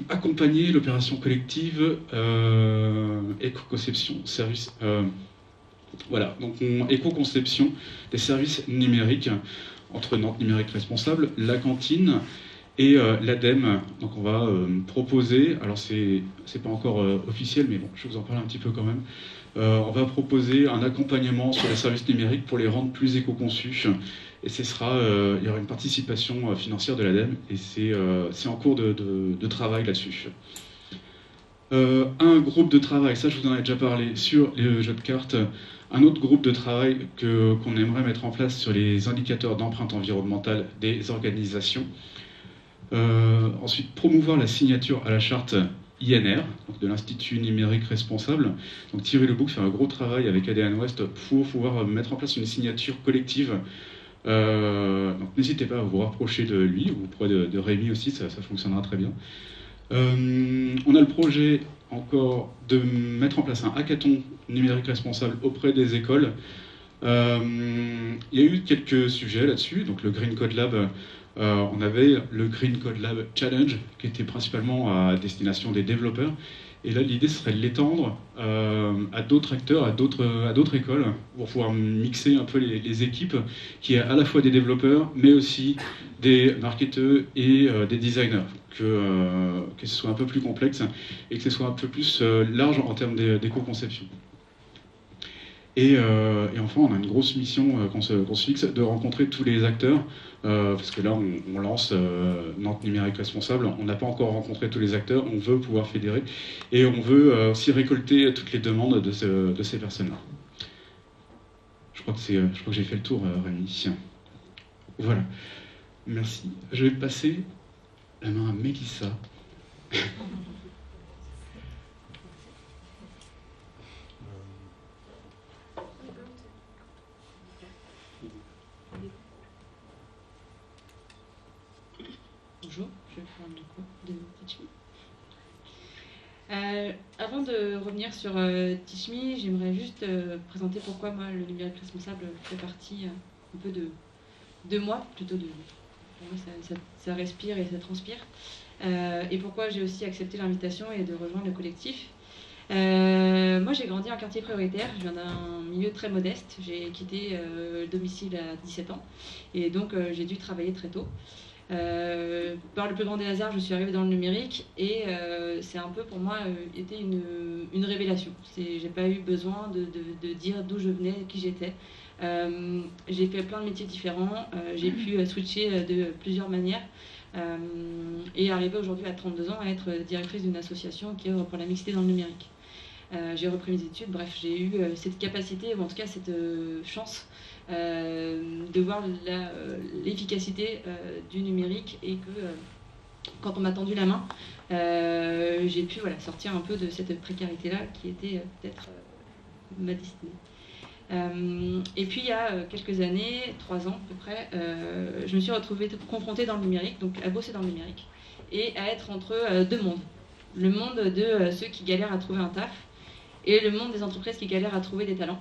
Accompagner l'opération collective éco-conception, service. Voilà, donc éco-conception des services numériques entre Nantes Numérique Responsable, la cantine et l'ADEME. Donc on va proposer, alors c'est pas encore officiel, mais bon, je vous en parle un petit peu quand même. On va proposer un accompagnement sur les services numériques pour les rendre plus éco-conçus. Et il y aura une participation financière de l'ADEME, et c'est en cours de travail là-dessus. Un groupe de travail, ça je vous en ai déjà parlé, sur les jeux de cartes. Un autre groupe de travail qu'on aimerait mettre en place sur les indicateurs d'empreinte environnementale des organisations. Ensuite, promouvoir la signature à la charte INR, donc de l'Institut Numérique Responsable. Donc Thierry Lebouc fait un gros travail avec ADN Ouest pour pouvoir mettre en place une signature collective. Donc n'hésitez pas à vous rapprocher de lui, ou auprès de Rémi aussi, ça fonctionnera très bien. On a le projet encore de mettre en place un hackathon numérique responsable auprès des écoles. Il y a eu quelques sujets là-dessus, donc le Green Code Lab, on avait le Green Code Lab Challenge qui était principalement à destination des développeurs. Et là, l'idée serait de l'étendre à d'autres acteurs, à d'autres écoles, pour pouvoir mixer un peu les équipes, qui est à la fois des développeurs, mais aussi des marketeurs et des designers, que ce soit un peu plus complexe et que ce soit un peu plus large en termes d'éco-conception. Et enfin, on a une grosse mission qu'on se fixe, de rencontrer tous les acteurs, parce que là, on lance Nantes Numérique Responsable, on n'a pas encore rencontré tous les acteurs, on veut pouvoir fédérer, et on veut aussi récolter toutes les demandes de ces personnes-là. Je crois que j'ai fait le tour, Rémi. Voilà. Merci. Je vais passer la main à Mélissa. Bonjour, je vais prendre le coup de Teach Me. Avant de revenir sur Teach Me, j'aimerais juste présenter pourquoi moi le numérique responsable fait partie un peu de moi, plutôt de pour moi ça respire et ça transpire, et pourquoi j'ai aussi accepté l'invitation et de rejoindre le collectif. Moi j'ai grandi en quartier prioritaire, je viens d'un milieu très modeste, j'ai quitté le domicile à 17 ans et donc j'ai dû travailler très tôt. Par le plus grand des hasards, je suis arrivée dans le numérique et c'est un peu pour moi été une révélation. J'ai pas eu besoin de dire d'où je venais, qui j'étais. J'ai fait plein de métiers différents, j'ai pu switcher de plusieurs manières et arriver aujourd'hui à 32 ans à être directrice d'une association qui œuvre pour la mixité dans le numérique. J'ai repris mes études, bref, j'ai eu cette capacité, ou en tout cas cette chance de voir l'efficacité du numérique et que quand on m'a tendu la main, j'ai pu sortir un peu de cette précarité-là qui était peut-être ma destinée. Et puis il y a quelques années, 3 ans à peu près, je me suis retrouvée confrontée dans le numérique, donc à bosser dans le numérique, et à être entre deux mondes. Le monde de ceux qui galèrent à trouver un taf, et le monde des entreprises qui galèrent à trouver des talents.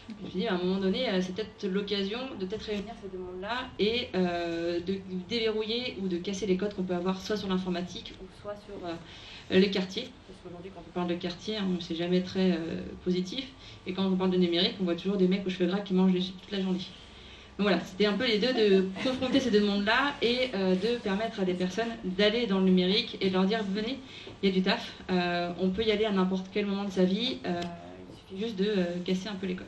Je me suis dit, à un moment donné, c'est peut-être l'occasion de peut-être réunir ces deux mondes-là et de déverrouiller ou de casser les codes qu'on peut avoir soit sur l'informatique ou soit sur les quartiers. Parce qu'aujourd'hui, quand on parle de quartier, c'est jamais très positif. Et quand on parle de numérique, on voit toujours des mecs aux cheveux gras qui mangent des chips toute la journée. Donc voilà, c'était un peu les deux, de confronter ces deux mondes-là et de permettre à des personnes d'aller dans le numérique et de leur dire, venez, il y a du taf, on peut y aller à n'importe quel moment de sa vie, il suffit juste de casser un peu les codes.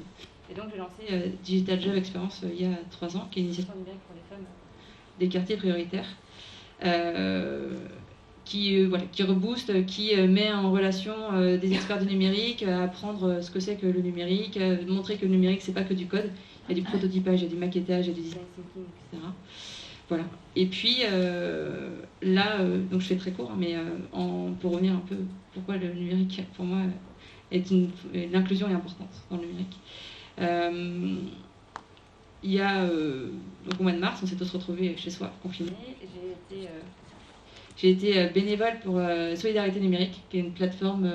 Et donc j'ai lancé Digital Job Experience il y a 3 ans, qui est une initiative numérique pour les femmes des quartiers prioritaires, qui rebooste, qui met en relation des experts du numérique, apprendre ce que c'est que le numérique, montrer que le numérique c'est pas que du code, il y a du prototypage, il y a du maquettage, il y a du design thinking, etc. Voilà. Et puis là, donc je fais très court, mais pour revenir un peu pourquoi le numérique pour moi l'inclusion est importante dans le numérique. Il y a donc au mois de mars, on s'est tous retrouvés chez soi, confinés. J'ai été bénévole pour Solidarité Numérique, qui est une plateforme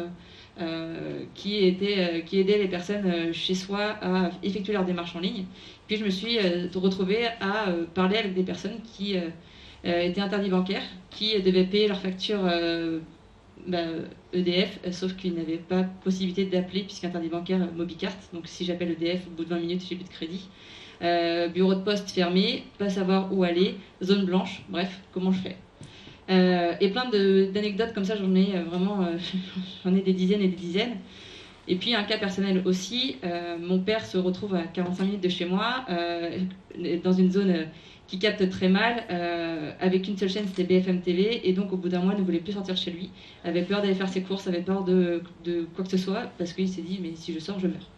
qui aidait les personnes chez soi à effectuer leurs démarches en ligne. Puis je me suis retrouvée à parler avec des personnes qui étaient interdits bancaires, qui devaient payer leurs factures EDF, sauf qu'ils n'avaient pas possibilité d'appeler, puisqu'interdit bancaire Mobicart. Donc si j'appelle EDF, au bout de 20 minutes, j'ai plus de crédit. Bureau de poste fermé, pas savoir où aller, zone blanche, bref, comment je fais? Et plein d'anecdotes comme ça, j'en ai vraiment j'en ai des dizaines et des dizaines. Et puis un cas personnel aussi, mon père se retrouve à 45 minutes de chez moi, dans une zone qui capte très mal, avec une seule chaîne, c'était BFM TV, et donc au bout d'un mois, ne voulait plus sortir chez lui, avait peur d'aller faire ses courses, avait peur de quoi que ce soit, parce qu'il s'est dit, mais si je sors, je meurs.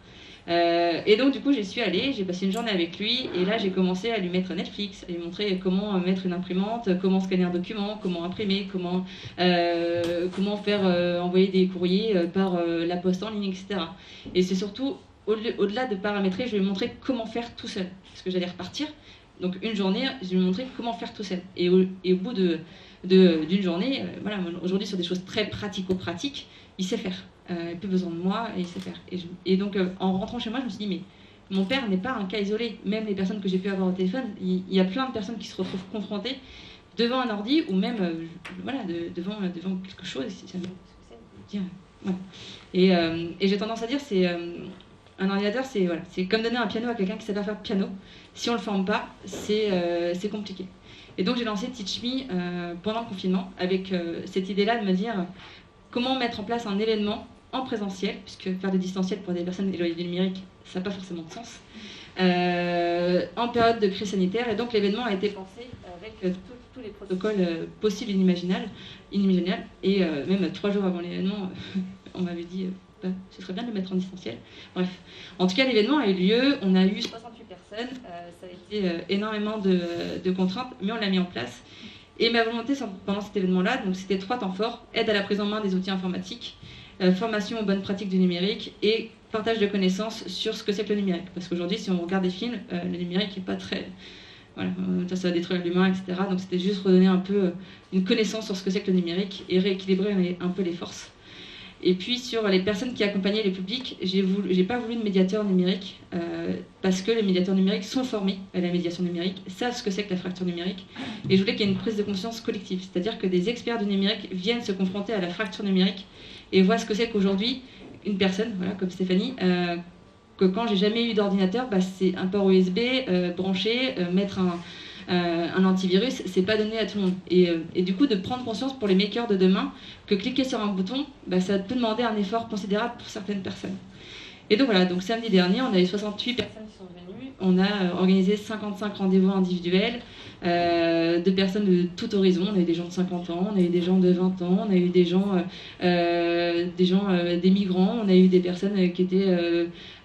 Et donc du coup j'y suis allée, j'ai passé une journée avec lui et là j'ai commencé à lui mettre Netflix, à lui montrer comment mettre une imprimante, comment scanner un document, comment imprimer, comment faire envoyer des courriers par la poste en ligne, etc. Et c'est surtout au-delà de paramétrer, je lui ai montré comment faire tout seul, parce que j'allais repartir. Donc une journée, je lui ai montré comment faire tout seul. Et au bout d'une journée, voilà, aujourd'hui sur des choses très pratico-pratiques, il sait faire. Il n'a plus besoin de moi et il sait faire. Et donc en rentrant chez moi, je me suis dit, mais mon père n'est pas un cas isolé. Même les personnes que j'ai pu avoir au téléphone, il y a plein de personnes qui se retrouvent confrontées devant un ordi ou même devant quelque chose. Voilà. Et j'ai tendance à dire, c'est un ordinateur, c'est comme donner un piano à quelqu'un qui ne sait pas faire de piano. Si on ne le forme pas, c'est compliqué. Et donc j'ai lancé Teach Me pendant le confinement avec cette idée-là de me dire comment mettre en place un événement en présentiel, puisque faire du distanciel pour des personnes éloignées du numérique, ça n'a pas forcément de sens, en période de crise sanitaire. Et donc l'événement a été pensé avec tous les protocoles possibles et inimaginables. Et même 3 jours avant l'événement, on m'avait dit ce serait bien de le mettre en distanciel. Bref, en tout cas l'événement a eu lieu, on a eu 68 personnes, ça a été énormément de contraintes, mais on l'a mis en place. Et ma volonté pendant cet événement-là, donc c'était 3 temps forts: aide à la prise en main des outils informatiques, formation aux bonnes pratiques du numérique et partage de connaissances sur ce que c'est que le numérique. Parce qu'aujourd'hui, si on regarde des films, le numérique n'est pas très... Voilà, ça va détruire l'humain, etc. Donc c'était juste redonner un peu une connaissance sur ce que c'est que le numérique et rééquilibrer un peu les forces. Et puis sur les personnes qui accompagnaient les publics, j'ai pas voulu de médiateur numérique parce que les médiateurs numériques sont formés à la médiation numérique, savent ce que c'est que la fracture numérique, et je voulais qu'il y ait une prise de conscience collective, c'est-à-dire que des experts du numérique viennent se confronter à la fracture numérique et voient ce que c'est qu'aujourd'hui une personne, voilà, comme Stéphanie, que quand j'ai jamais eu d'ordinateur, c'est un port USB branché, mettre un antivirus, c'est pas donné à tout le monde. Et du coup, de prendre conscience pour les makers de demain que cliquer sur un bouton, ça peut demander un effort considérable pour certaines personnes. Et donc voilà, donc samedi dernier, on a eu 68 personnes qui sont venues. on a organisé 55 rendez-vous individuels de personnes de tout horizon. On a eu des gens de 50 ans, on a eu des gens de 20 ans, on a eu des migrants, on a eu des personnes qui étaient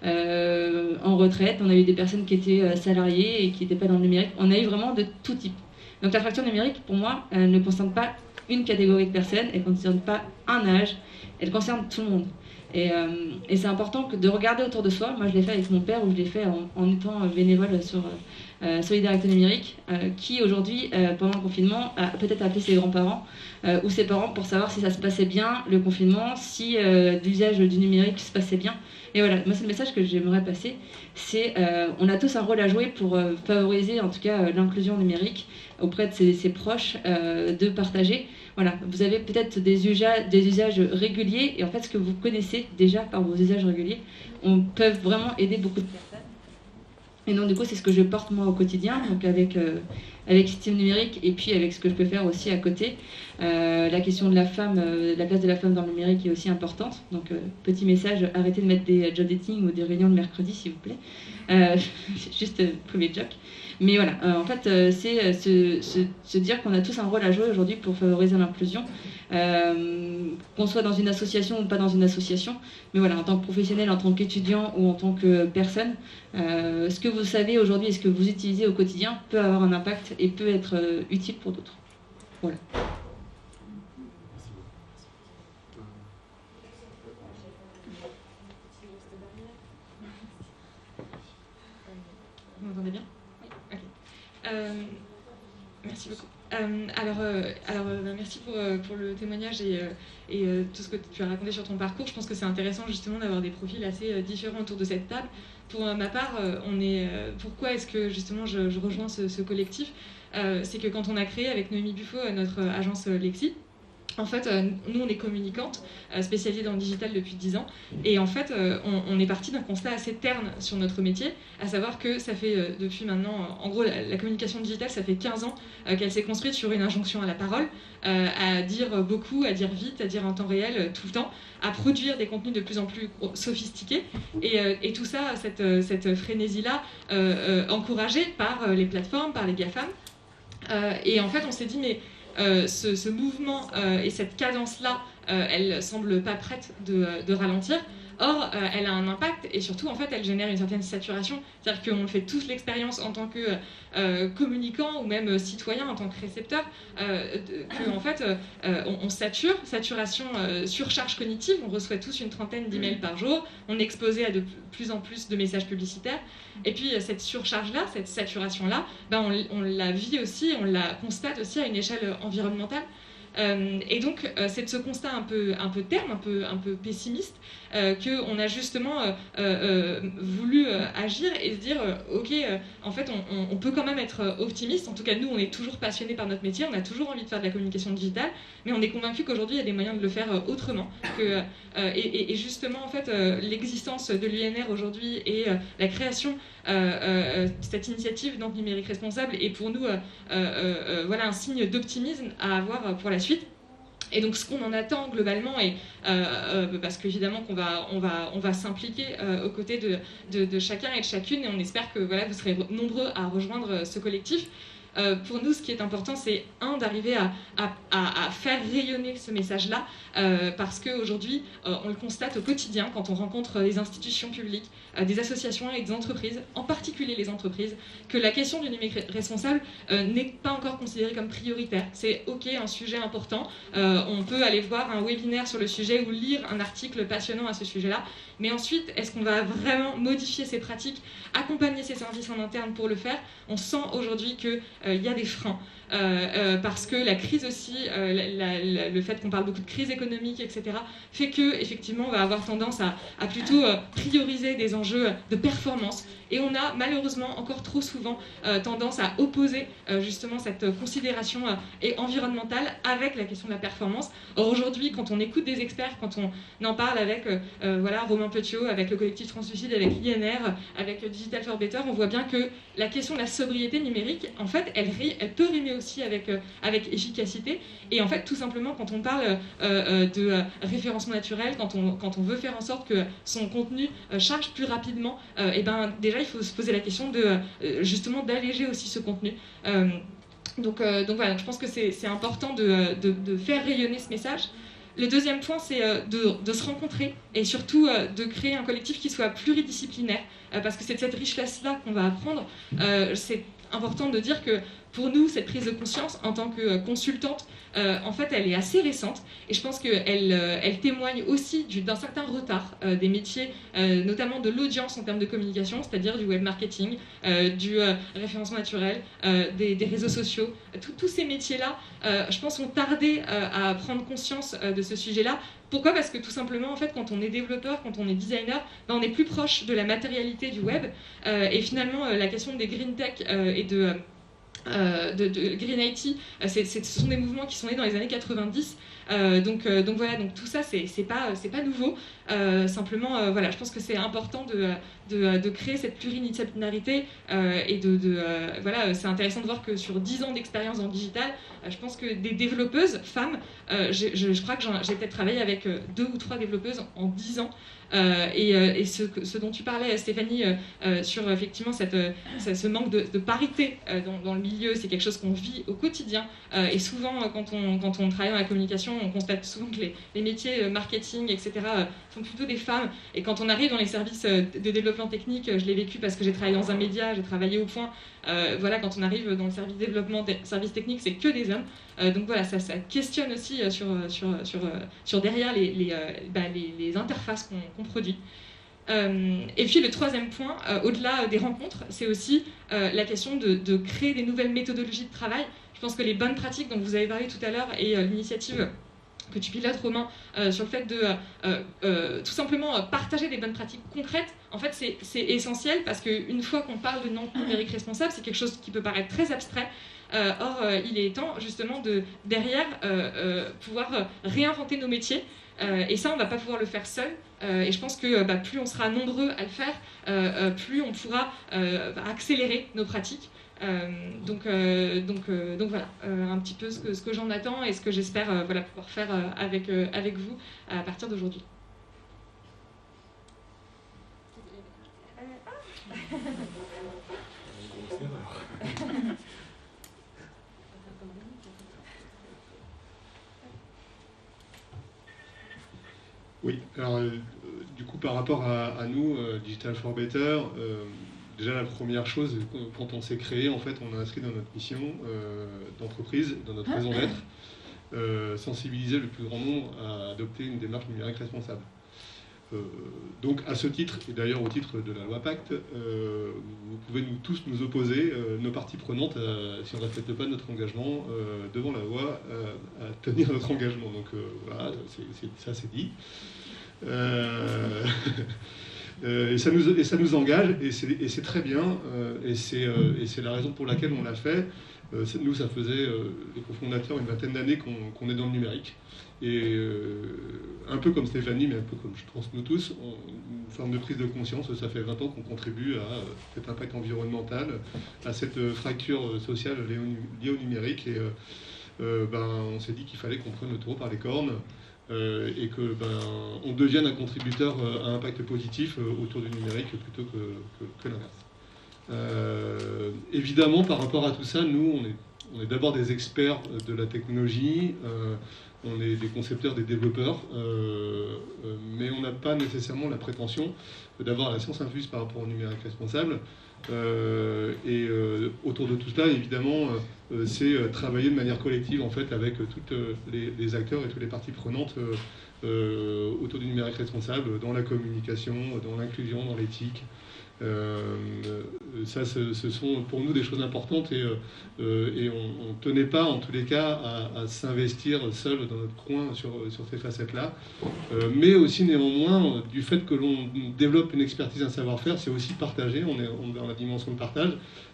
en retraite, on a eu des personnes qui étaient salariées et qui n'étaient pas dans le numérique. On a eu vraiment de tout type. Donc la fracture numérique, pour moi, elle ne concerne pas une catégorie de personnes, elle ne concerne pas un âge, elle concerne tout le monde. Et c'est important de regarder autour de soi. Moi, je l'ai fait avec mon père, ou je l'ai fait en étant bénévole sur Solidarité numérique, qui aujourd'hui, pendant le confinement, a peut-être appelé ses grands-parents ou ses parents pour savoir si ça se passait bien, le confinement, si l'usage du numérique se passait bien. Et voilà, moi, c'est le message que j'aimerais passer. C'est on a tous un rôle à jouer pour favoriser, en tout cas, l'inclusion numérique auprès de ses proches, de partager. Voilà, vous avez peut-être des usages réguliers, et en fait, ce que vous connaissez déjà par vos usages réguliers, peut vraiment aider beaucoup de personnes. Et donc, du coup, c'est ce que je porte moi au quotidien, donc avec Système numérique, et puis avec ce que je peux faire aussi à côté. La question de la femme, la place de la femme dans le numérique est aussi importante. Donc, petit message, arrêtez de mettre des job dating ou des réunions de mercredi, s'il vous plaît. Juste premier joke. Mais voilà, en fait, c'est se dire qu'on a tous un rôle à jouer aujourd'hui pour favoriser l'inclusion, qu'on soit dans une association ou pas dans une association. Mais voilà, en tant que professionnel, en tant qu'étudiant ou en tant que personne, ce que vous savez aujourd'hui et ce que vous utilisez au quotidien peut avoir un impact et peut être utile pour d'autres. Voilà. Vous m'entendez bien? Oui. Ok. Merci beaucoup. Merci pour le témoignage et tout ce que tu as raconté sur ton parcours. Je pense que c'est intéressant justement d'avoir des profils assez différents autour de cette table. Pour ma part, pourquoi est-ce que justement je rejoins ce collectif? C'est que quand on a créé avec Noémie Buffo notre agence Lexi, en fait, nous, on est communicantes, spécialisées dans le digital depuis 10 ans. Et en fait, on est parti d'un constat assez terne sur notre métier, à savoir que ça fait depuis maintenant, en gros, la communication digitale, ça fait 15 ans qu'elle s'est construite sur une injonction à la parole, à dire beaucoup, à dire vite, à dire en temps réel, tout le temps, à produire des contenus de plus en plus sophistiqués. Et tout ça, cette frénésie-là, encouragée par les plateformes, par les GAFAM. Et en fait, on s'est dit, mais ce mouvement et cette cadence-là, elle semble pas prête de ralentir. Or, elle a un impact et surtout, en fait, elle génère une certaine saturation. C'est-à-dire qu'on fait tous l'expérience en tant que communicant ou même citoyen, en tant que récepteur, qu'en fait, on saturation, surcharge cognitive. On reçoit tous une trentaine d'emails par jour. On est exposé à de plus en plus de messages publicitaires. Et puis, cette surcharge-là, cette saturation-là, on la vit aussi, on la constate aussi à une échelle environnementale. Et donc, c'est de ce constat un peu terne, un peu pessimiste, qu'on a justement voulu agir et se dire ok, en fait, on peut quand même être optimiste. En tout cas, nous, on est toujours passionnés par notre métier, on a toujours envie de faire de la communication digitale, mais on est convaincus qu'aujourd'hui, il y a des moyens de le faire autrement. Et justement, en fait, l'existence de l'UNR aujourd'hui et la création cette initiative donc numérique responsable est pour nous voilà, un signe d'optimisme à avoir pour la suite. Et donc ce qu'on en attend globalement, et parce qu'évidemment on va s'impliquer aux côtés de chacun et de chacune, et on espère que voilà, vous serez nombreux à rejoindre ce collectif. Pour nous, ce qui est important, c'est d'arriver à faire rayonner ce message-là, parce qu'aujourd'hui, on le constate au quotidien quand on rencontre des institutions publiques, des associations et des entreprises, en particulier les entreprises, que la question du numérique responsable n'est pas encore considérée comme prioritaire. C'est ok, un sujet important, on peut aller voir un webinaire sur le sujet ou lire un article passionnant à ce sujet-là, mais ensuite, est-ce qu'on va vraiment modifier ces pratiques, accompagner ces services en interne pour le faire? On sent aujourd'hui qu'il y a des freins. Parce que la crise aussi, le fait qu'on parle beaucoup de crise économique, etc., fait qu'effectivement, on va avoir tendance à plutôt prioriser des enjeux de performance. Et on a malheureusement encore trop souvent tendance à opposer justement cette considération environnementale avec la question de la performance. Or aujourd'hui, quand on écoute des experts, quand on en parle avec voilà, Romain Petiot, avec le collectif Translucide, avec l'INR, avec Digital for Better, on voit bien que la question de la sobriété numérique, en fait, elle peut rimer aussi avec efficacité. Et en fait, tout simplement, quand on parle de référencement naturel, quand on veut faire en sorte que son contenu charge plus rapidement, et ben déjà, il faut se poser la question justement d'alléger aussi ce contenu. Donc voilà, je pense que c'est important de faire rayonner ce message. Le deuxième point, c'est de se rencontrer et surtout de créer un collectif qui soit pluridisciplinaire, parce que c'est de cette richesse-là qu'on va apprendre. C'est important de dire que pour nous, cette prise de conscience en tant que consultante, en fait, elle est assez récente et je pense qu'elle témoigne aussi d'un certain retard des métiers, notamment de l'audience en termes de communication, c'est-à-dire du web marketing, du référencement naturel, des réseaux sociaux. Tous ces métiers-là, je pense, ont tardé à prendre conscience de ce sujet-là. Pourquoi ? Parce que tout simplement, en fait, quand on est développeur, quand on est designer, ben, on est plus proche de la matérialité du web. Et finalement, la question des green tech et de Green IT, ce sont des mouvements qui sont nés dans les années 90. Donc voilà, donc tout ça, c'est pas nouveau. Simplement, voilà, je pense que c'est important de créer cette pluridisciplinarité et voilà, c'est intéressant de voir que sur 10 ans d'expérience en digital, je pense que des développeuses femmes, je crois que j'ai peut-être travaillé avec 2 ou 3 développeuses en 10 ans. Et ce dont tu parlais, Stéphanie, sur effectivement ce manque de parité dans le milieu, c'est quelque chose qu'on vit au quotidien. Et souvent, quand on travaille dans la communication, on constate souvent que les métiers marketing, etc., sont plutôt des femmes. Et quand on arrive dans les services de développement technique, je l'ai vécu parce que j'ai travaillé dans un média, j'ai travaillé au point. Voilà, quand on arrive dans le service développement, service technique, c'est que des hommes. Donc voilà, ça questionne aussi sur derrière les interfaces qu'on produit. Et puis le troisième point, au-delà des rencontres, c'est aussi la question de créer des nouvelles méthodologies de travail. Je pense que les bonnes pratiques dont vous avez parlé tout à l'heure et l'initiative que tu pilotes, Romain, sur le fait de tout simplement partager des bonnes pratiques concrètes, en fait c'est essentiel parce qu'une fois qu'on parle de Nantes numérique responsable, c'est quelque chose qui peut paraître très abstrait. Or, il est temps justement derrière pouvoir réinventer nos métiers. Et ça, on ne va pas pouvoir le faire seul. Et je pense que plus on sera nombreux à le faire, plus on pourra accélérer nos pratiques. Donc voilà, un petit peu ce que j'en attends et ce que j'espère pouvoir faire avec vous à partir d'aujourd'hui. Oui, alors du coup par rapport à nous, Digital for Better, déjà la première chose, quand on s'est créé, en fait on a inscrit dans notre mission d'entreprise, dans notre raison d'être, sensibiliser le plus grand nombre à adopter une démarche numérique responsable. Donc à ce titre, et d'ailleurs au titre de la loi Pacte, vous pouvez tous nous opposer, nos parties prenantes, si on ne respecte pas notre engagement devant la loi, à tenir notre engagement. Donc voilà, ça c'est dit. Et ça nous engage, et c'est très bien, et c'est la raison pour laquelle on l'a fait. Nous, ça faisait, les cofondateurs, une vingtaine d'années qu'on est dans le numérique. Et un peu comme Stéphanie, mais un peu comme je pense nous tous, une forme de prise de conscience, ça fait 20 ans qu'on contribue à cet impact environnemental, à cette fracture sociale liée au numérique. Et on s'est dit qu'il fallait qu'on prenne le taureau par les cornes et que on devienne un contributeur à impact positif autour du numérique plutôt que l'inverse. Évidemment, par rapport à tout ça, nous, on est d'abord des experts de la technologie, on est des concepteurs, des développeurs, mais on n'a pas nécessairement la prétention d'avoir la science infuse par rapport au numérique responsable. Et autour de tout cela, évidemment, c'est travailler de manière collective en fait avec tous les acteurs et toutes les parties prenantes autour du numérique responsable, dans la communication, dans l'inclusion, dans l'éthique. Ça, ce sont pour nous des choses importantes et on ne tenait pas en tous les cas à s'investir seul dans notre coin sur ces facettes-là, mais aussi néanmoins du fait que l'on développe une expertise, un savoir-faire, c'est aussi partager, on est dans la dimension de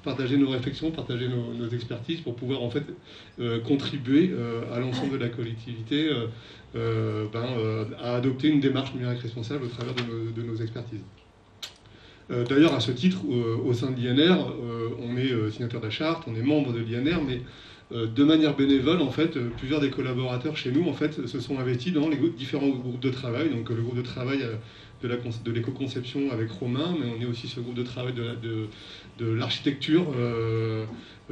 partager nos réflexions, partager nos expertises pour pouvoir en fait contribuer à l'ensemble de la collectivité à adopter une démarche numérique responsable au travers de nos expertises. D'ailleurs, à ce titre, au sein de l'INR, on est signataire de la charte, on est membre de l'INR, mais de manière bénévole, en fait, plusieurs des collaborateurs chez nous, en fait, se sont investis dans les différents groupes de travail. Donc, le groupe de travail de l'éco-conception avec Romain, mais on est aussi sur le groupe de travail de l'architecture,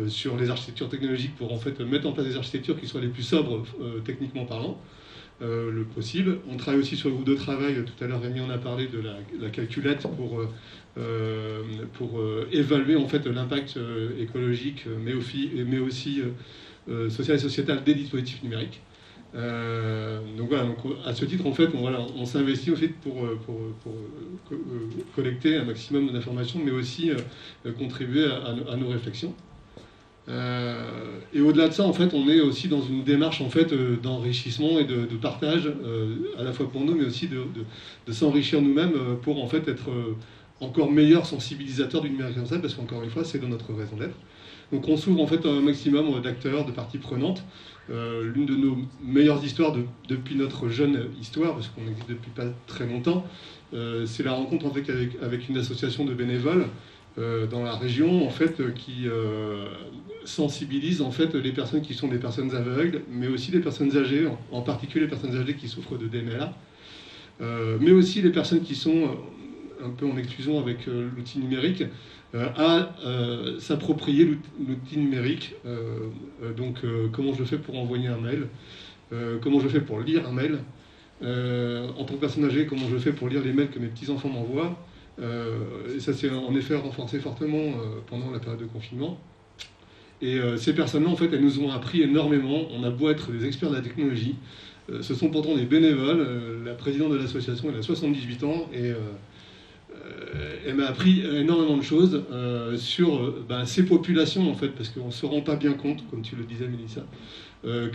sur les architectures technologiques pour en fait mettre en place des architectures qui soient les plus sobres techniquement parlant. Le possible. On travaille aussi sur le groupe de travail, tout à l'heure Rémi en a parlé de la calculette pour évaluer en fait l'impact écologique mais aussi social et sociétal des dispositifs numériques. Donc voilà, donc à ce titre en fait on s'investit en fait pour collecter un maximum d'informations mais aussi contribuer à nos réflexions. Et au-delà de ça, en fait, on est aussi dans une démarche en fait d'enrichissement et de partage, à la fois pour nous, mais aussi de s'enrichir nous-mêmes pour en fait être encore meilleurs sensibilisateurs du numérique responsable, parce qu'encore une fois, c'est dans notre raison d'être. Donc, on s'ouvre en fait un maximum d'acteurs, de parties prenantes. L'une de nos meilleures histoires depuis notre jeune histoire, parce qu'on existe depuis pas très longtemps, c'est la rencontre en fait avec une association de bénévoles dans la région, en fait, qui sensibilise en fait les personnes qui sont des personnes aveugles, mais aussi les personnes âgées, en particulier les personnes âgées qui souffrent de DMLA, mais aussi les personnes qui sont un peu en exclusion avec l'outil numérique, à s'approprier l'outil numérique. Donc, comment je fais pour envoyer un mail, comment je fais pour lire un mail, en tant que personne âgée, comment je fais pour lire les mails que mes petits-enfants m'envoient. Et ça s'est en effet renforcé fortement pendant la période de confinement. Et ces personnes-là, en fait, elles nous ont appris énormément. On a beau être des experts de la technologie, ce sont pourtant des bénévoles. La présidente de l'association, elle a 78 ans et elle m'a appris énormément de choses sur ces populations, en fait, parce qu'on ne se rend pas bien compte, comme tu le disais, Mélissa,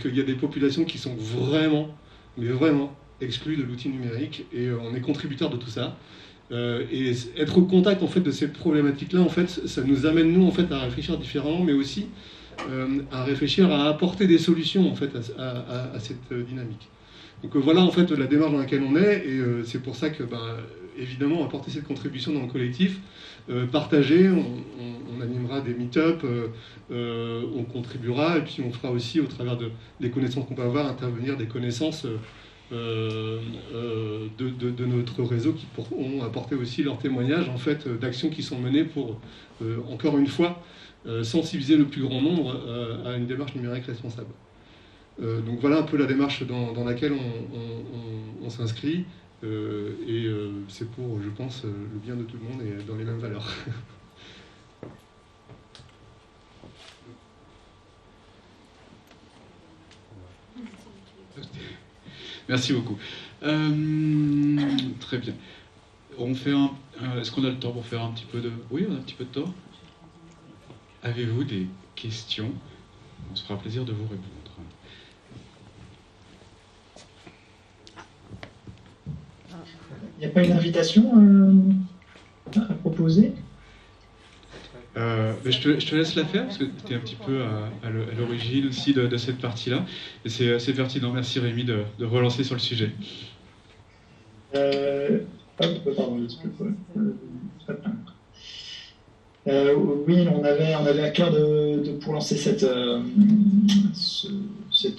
qu'il y a des populations qui sont vraiment, mais vraiment exclues de l'outil numérique, et on est contributeur de tout ça. Et être au contact en fait de ces problématiques-là, en fait, ça nous amène nous en fait à réfléchir différemment, mais aussi à réfléchir à apporter des solutions en fait à cette dynamique. Donc voilà en fait la démarche dans laquelle on est, et c'est pour ça que évidemment apporter cette contribution dans le collectif, partager, on animera des meet-up, on contribuera, et puis on fera aussi au travers des connaissances qu'on peut avoir intervenir des connaissances de notre réseau qui pourront apporter aussi leur témoignage en fait d'actions qui sont menées pour encore une fois sensibiliser le plus grand nombre à une démarche numérique responsable. Donc voilà un peu la démarche dans laquelle on s'inscrit, et c'est pour, je pense, le bien de tout le monde et dans les mêmes valeurs. Merci beaucoup. Très bien. On fait est-ce qu'on a le temps pour faire un petit peu de... Oui, on a un petit peu de temps. Avez-vous des questions? On se fera plaisir de vous répondre. Il n'y a pas une invitation à proposer? Je te laisse la faire, parce que tu es un petit peu à l'origine aussi de cette partie-là. Et c'est assez pertinent. Merci Rémi de relancer sur le sujet. Pardon, oui, on avait à cœur pour lancer cette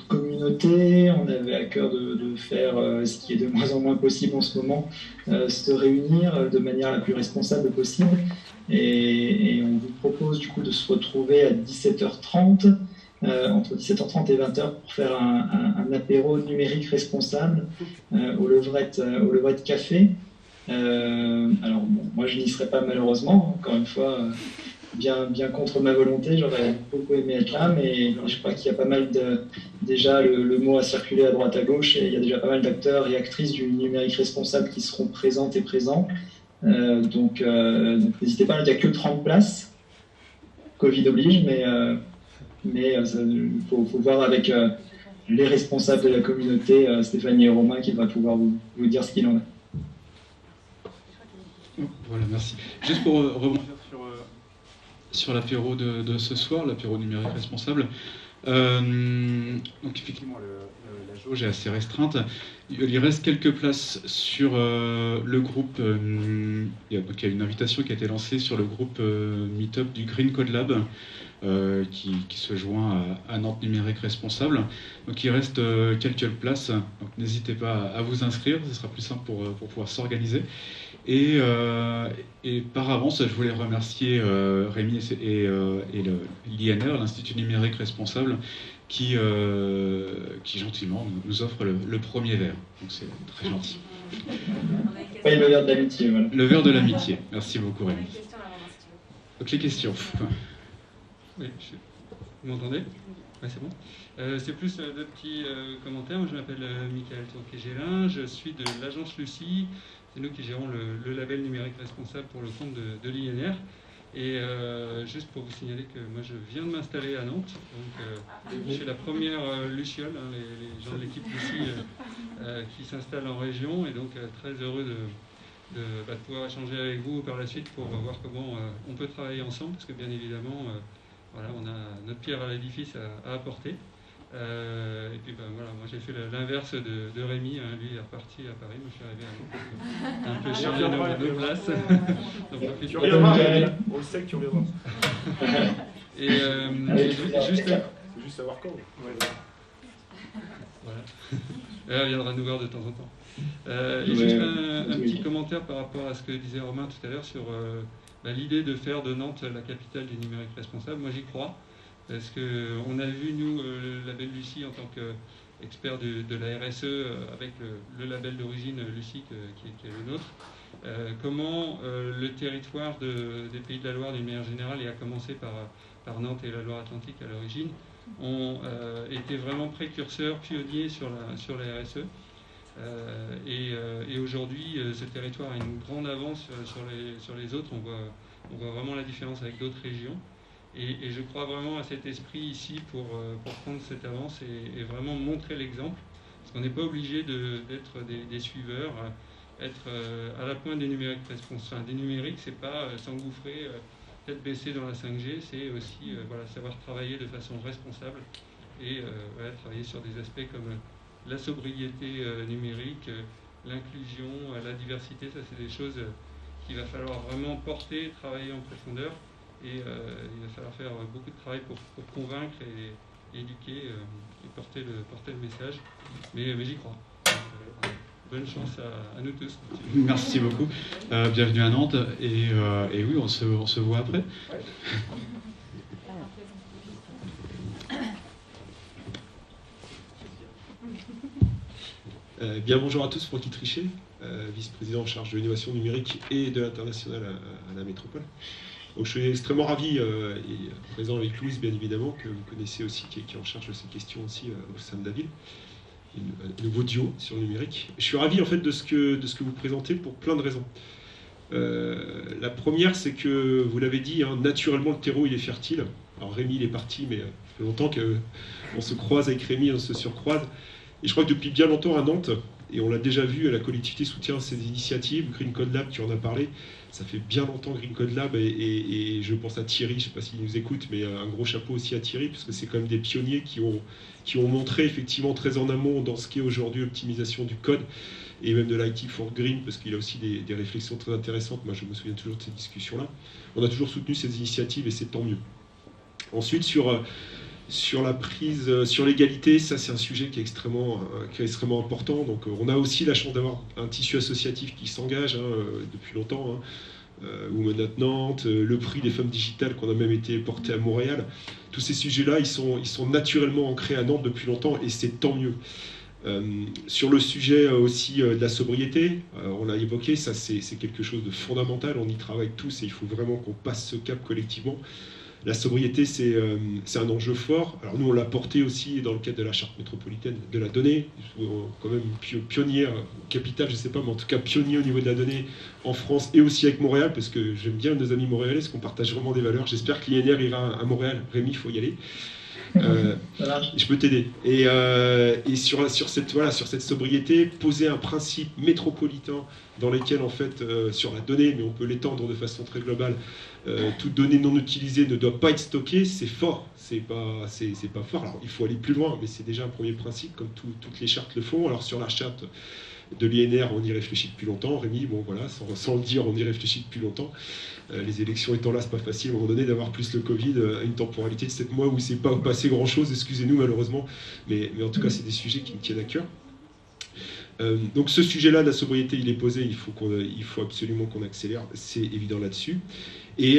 communauté, on avait à cœur de faire ce qui est de moins en moins possible en ce moment, se réunir de manière la plus responsable possible. Et on vous propose du coup de se retrouver à 17h30, entre 17h30 et 20h, pour faire un apéro numérique responsable au Levrette Café. Alors bon, moi je n'y serai pas malheureusement, encore une fois, bien contre ma volonté, j'aurais beaucoup aimé être là, mais je crois qu'il y a pas mal déjà le mot a circulé à droite à gauche, et il y a déjà pas mal d'acteurs et actrices du numérique responsable qui seront présentes et présents. Donc n'hésitez pas, il n'y a que 30 places, Covid oblige, mais il faut voir avec les responsables de la communauté, Stéphanie et Romain, qui va pouvoir vous dire ce qu'il en est. Voilà, merci. Juste pour rebondir sur... sur l'apéro de ce soir, l'apéro numérique responsable. Donc effectivement, la jauge est assez restreinte. Il reste quelques places sur le groupe. Il y a une invitation qui a été lancée sur le groupe Meetup du Green Code Lab, qui se joint à Nantes Numérique Responsable. Donc il reste quelques places. Donc n'hésitez pas à vous inscrire, ce sera plus simple pour pouvoir s'organiser. Et par avance, je voulais remercier Rémi et l'INR, l'Institut Numérique Responsable, qui gentiment nous offre le premier verre. Donc c'est très gentil. Oui, le verre de l'amitié, voilà. Le verre de l'amitié. Merci beaucoup, Rémi. Donc les questions. Oui, vous m'entendez? Oui, c'est bon. C'est plus deux petits commentaires. Moi, je m'appelle Michael Tourquet-Gélin, je suis de l'agence Lucie. C'est nous qui gérons le label numérique responsable pour le compte de l'INR. Et juste pour vous signaler que moi je viens de m'installer à Nantes, donc je suis la première Luciole, hein, les gens de l'équipe Lucie qui s'installent en région, et donc très heureux de pouvoir échanger avec vous par la suite pour voir comment on peut travailler ensemble, parce que bien évidemment voilà, on a notre pierre à l'édifice à apporter. Et puis voilà, moi j'ai fait l'inverse de Rémi, hein, lui est reparti à Paris, moi je suis arrivé à Nantes, un peu cher de place. Donc, tu reviendras, on le sait que tu reviendras. Et juste savoir quand. Voilà. Elle viendra nous voir de temps en temps. Et juste un petit commentaire par rapport à ce que disait Romain tout à l'heure sur l'idée de faire de Nantes la capitale du numérique responsable. Moi j'y crois. Parce qu'on a vu, nous, le label Lucie en tant qu'expert de la RSE, avec le label d'origine Lucie qui est le nôtre, comment le territoire des Pays de la Loire d'une manière générale, et à commencer par Nantes et la Loire-Atlantique à l'origine, ont été vraiment précurseurs, pionniers sur la RSE. Et aujourd'hui, ce territoire a une grande avance sur les autres. On voit vraiment la différence avec d'autres régions. Et je crois vraiment à cet esprit ici pour prendre cette avance et vraiment montrer l'exemple. Parce qu'on n'est pas obligé d'être des suiveurs, être à la pointe des numériques responsables. Des numériques, c'est pas s'engouffrer, tête baissée dans la 5G, c'est aussi savoir travailler de façon responsable et travailler sur des aspects comme la sobriété numérique, l'inclusion, la diversité. Ça, c'est des choses qu'il va falloir vraiment porter, travailler en profondeur. Et il va falloir faire beaucoup de travail pour convaincre et éduquer et porter le message. Mais j'y crois. Bonne chance à nous tous. Merci beaucoup. Bienvenue à Nantes. Et oui, on se voit après. Bien, bonjour à tous, Francky Trichet, vice-président en charge de l'innovation numérique et de l'international à la métropole. Donc, je suis extrêmement ravi et présent avec Louise, bien évidemment, que vous connaissez aussi, qui est en charge de ces questions aussi au sein de la ville. Un nouveau duo sur le numérique. Je suis ravi en fait de ce que vous présentez pour plein de raisons. La première, c'est que vous l'avez dit, hein, naturellement le terreau il est fertile. Alors Rémi il est parti, mais ça fait longtemps qu'on se croise avec Rémi, on se surcroise. Et je crois que depuis bien longtemps à Nantes, et on l'a déjà vu, la collectivité soutient ces initiatives. Green Code Lab, tu en as parlé, ça fait bien longtemps Green Code Lab, et je pense à Thierry, je ne sais pas s'il nous écoute, mais un gros chapeau aussi à Thierry, parce que c'est quand même des pionniers qui ont montré effectivement très en amont dans ce qu'est aujourd'hui l'optimisation du code, et même de l'IT for Green, parce qu'il a aussi des réflexions très intéressantes. Moi je me souviens toujours de ces discussions-là. On a toujours soutenu ces initiatives, et c'est tant mieux. Ensuite, sur la prise, sur l'égalité, ça c'est un sujet qui est extrêmement important. Donc on a aussi la chance d'avoir un tissu associatif qui s'engage depuis longtemps. Women at Nantes, le prix des femmes digitales qu'on a même été porté à Montréal. Tous ces sujets-là, ils sont naturellement ancrés à Nantes depuis longtemps, et c'est tant mieux. Sur le sujet aussi de la sobriété, on l'a évoqué, ça c'est quelque chose de fondamental, on y travaille tous et il faut vraiment qu'on passe ce cap collectivement. La sobriété, c'est un enjeu fort. Alors nous, on l'a porté aussi dans le cadre de la charte métropolitaine de la donnée, quand même pionnière, capitale, je ne sais pas, mais en tout cas pionnier au niveau de la donnée en France et aussi avec Montréal, parce que j'aime bien nos amis montréalais, parce qu'on partage vraiment des valeurs. J'espère que l'INR ira à Montréal. Rémi, il faut y aller. Je peux t'aider. Et sur cette sobriété, poser un principe métropolitain dans lequel, en fait, sur la donnée, mais on peut l'étendre de façon très globale, toute donnée non utilisée ne doit pas être stockée, c'est fort. C'est pas fort. Alors, il faut aller plus loin, mais c'est déjà un premier principe, comme toutes les chartes le font. Alors, sur la charte de l'INR, on y réfléchit depuis longtemps. Rémi, bon voilà, sans le dire, on y réfléchit depuis longtemps. Les élections étant là, c'est pas facile à un moment donné d'avoir plus le Covid, une temporalité de 7 mois où c'est pas passé grand chose, excusez-nous malheureusement, mais en tout cas c'est des sujets qui me tiennent à cœur. Donc ce sujet-là de la sobriété, il est posé, il faut absolument qu'on accélère, c'est évident là-dessus. Et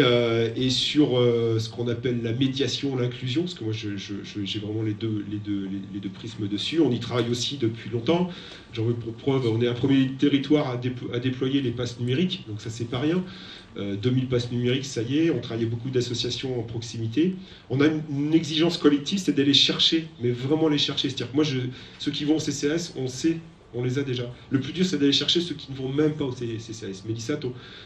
sur ce qu'on appelle la médiation, l'inclusion, parce que moi j'ai vraiment les deux prismes dessus. On y travaille aussi depuis longtemps. J'en veux pour preuve, on est un premier territoire à déployer les passes numériques, donc ça c'est pas rien. 2000 passes numériques, ça y est, on travaille beaucoup d'associations en proximité. On a une exigence collective, c'est d'aller chercher, mais vraiment les chercher. C'est-à-dire que moi, ceux qui vont au CCAS, on sait, on les a déjà. Le plus dur, c'est d'aller chercher ceux qui ne vont même pas au CCAS. Mélissa,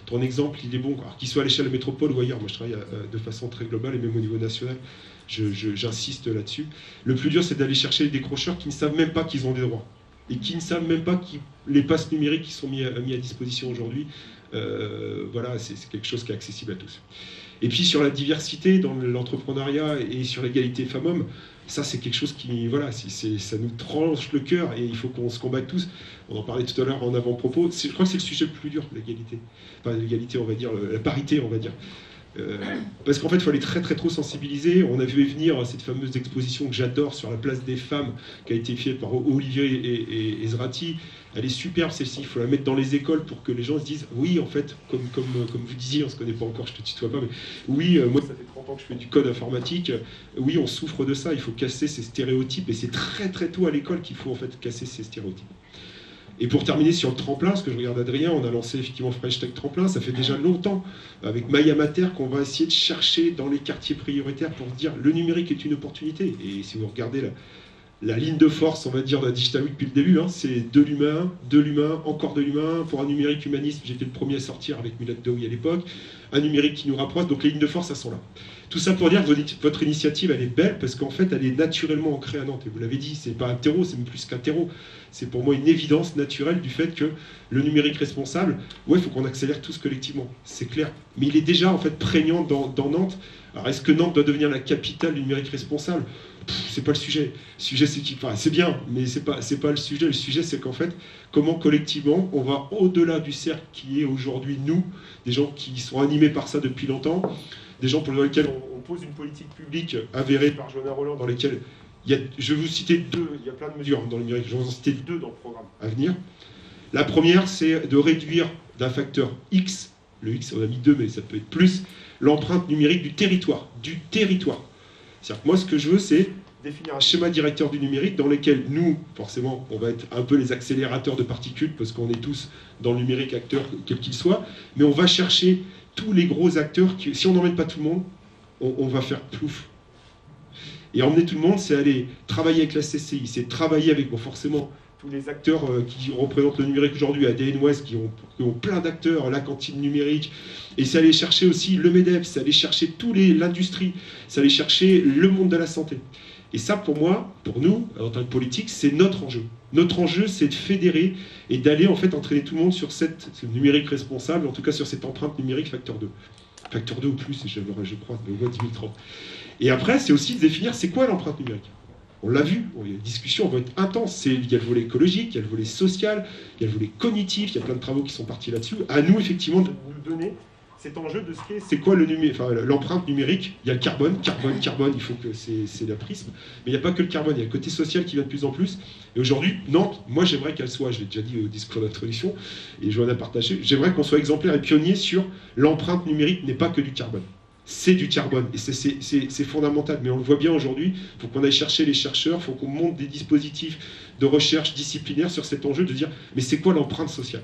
ton exemple, il est bon, qu'il soit à l'échelle de la métropole ou ailleurs. Moi, je travaille de façon très globale et même au niveau national. J'insiste là-dessus. Le plus dur, c'est d'aller chercher les décrocheurs qui ne savent même pas qu'ils ont des droits et qui ne savent même pas que les passes numériques qui sont mis à disposition aujourd'hui, voilà, c'est quelque chose qui est accessible à tous. Et puis sur la diversité dans l'entrepreneuriat et sur l'égalité femmes-hommes, ça c'est quelque chose qui, voilà, ça nous tranche le cœur et il faut qu'on se combatte tous. On en parlait tout à l'heure en avant-propos. Je crois que c'est le sujet le plus dur, l'égalité. Enfin, l'égalité, on va dire, la parité, on va dire. Parce qu'en fait, il faut aller très très trop sensibiliser. On a vu venir cette fameuse exposition que j'adore sur la place des femmes, qui a été faite par Olivier et Ezrati. Elle est superbe celle-ci, il faut la mettre dans les écoles pour que les gens se disent oui, en fait, comme vous disiez, on ne se connaît pas encore, je ne te tutoie pas, mais oui, moi ça fait 30 ans que je fais du code informatique, oui, on souffre de ça, il faut casser ces stéréotypes, et c'est très très tôt à l'école qu'il faut en fait casser ces stéréotypes. Et pour terminer sur le tremplin, parce que je regarde Adrien, on a lancé effectivement French Tech Tremplin, ça fait déjà longtemps, avec Maya Mater, qu'on va essayer de chercher dans les quartiers prioritaires pour se dire le numérique est une opportunité. Et si vous regardez la ligne de force, on va dire, de la Digital Week depuis le début, hein, c'est de l'humain, encore de l'humain. Pour un numérique humaniste, j'étais le premier à sortir avec Milad Daoui à l'époque. Un numérique qui nous rapproche, donc les lignes de force, elles sont là. Tout ça pour dire que votre initiative, elle est belle parce qu'en fait, elle est naturellement ancrée à Nantes. Et vous l'avez dit, c'est pas un terreau, c'est même plus qu'un terreau. C'est pour moi une évidence naturelle du fait que le numérique responsable, ouais, il faut qu'on accélère tous collectivement, c'est clair. Mais il est déjà en fait prégnant dans Nantes. Alors est-ce que Nantes doit devenir la capitale du numérique responsable ? C'est pas le sujet. Le sujet, c'est bien, mais c'est pas le sujet. Le sujet, c'est qu'en fait, comment collectivement, on va au-delà du cercle qui est aujourd'hui nous, des gens qui sont animés par ça depuis longtemps, des gens pour lesquels on pose une politique publique avérée par Joanna Roland, dans lesquelles je vais vous citer deux, il y a plein de mesures dans le numérique, je vais vous en citer deux dans le programme à venir. La première, c'est de réduire d'un facteur X, le X, on a mis 2, mais ça peut être plus, l'empreinte numérique du territoire. C'est-à-dire que moi, ce que je veux, c'est définir un schéma directeur du numérique dans lequel nous, forcément, on va être un peu les accélérateurs de particules, parce qu'on est tous dans le numérique acteurs, quel qu'il soit, mais on va chercher tous les gros acteurs, si on n'emmène pas tout le monde, on va faire plouf. Et emmener tout le monde, c'est aller travailler avec la CCI, c'est travailler avec, bon, forcément, tous les acteurs qui représentent le numérique aujourd'hui, ADN Ouest, qui ont plein d'acteurs, la cantine numérique, et c'est aller chercher aussi le MEDEF, c'est aller chercher l'industrie, c'est aller chercher le monde de la santé. Et ça, pour moi, pour nous, en tant que politique, c'est notre enjeu. Notre enjeu, c'est de fédérer et d'aller en fait entraîner tout le monde sur ce numérique responsable, en tout cas sur cette empreinte numérique facteur 2. Facteur 2 ou plus, je crois, au moins 2030. Et après, c'est aussi de définir c'est quoi l'empreinte numérique. On l'a vu, les discussions vont être intenses. Il y a le volet écologique, il y a le volet social, il y a le volet cognitif, il y a plein de travaux qui sont partis là-dessus. À nous, effectivement, de nous donner cet enjeu de ce qu'est, c'est quoi l'empreinte numérique. Il y a le carbone, il faut que c'est la prisme. Mais il n'y a pas que le carbone, il y a le côté social qui va de plus en plus. Et aujourd'hui, Nantes, moi j'aimerais qu'elle soit, je l'ai déjà dit au discours d'introduction, et je vais en ai partagé, j'aimerais qu'on soit exemplaire et pionnier sur l'empreinte numérique n'est pas que du carbone. C'est du carbone, et c'est fondamental, mais on le voit bien aujourd'hui, il faut qu'on aille chercher les chercheurs, il faut qu'on monte des dispositifs de recherche disciplinaire sur cet enjeu de dire, mais c'est quoi l'empreinte sociale ?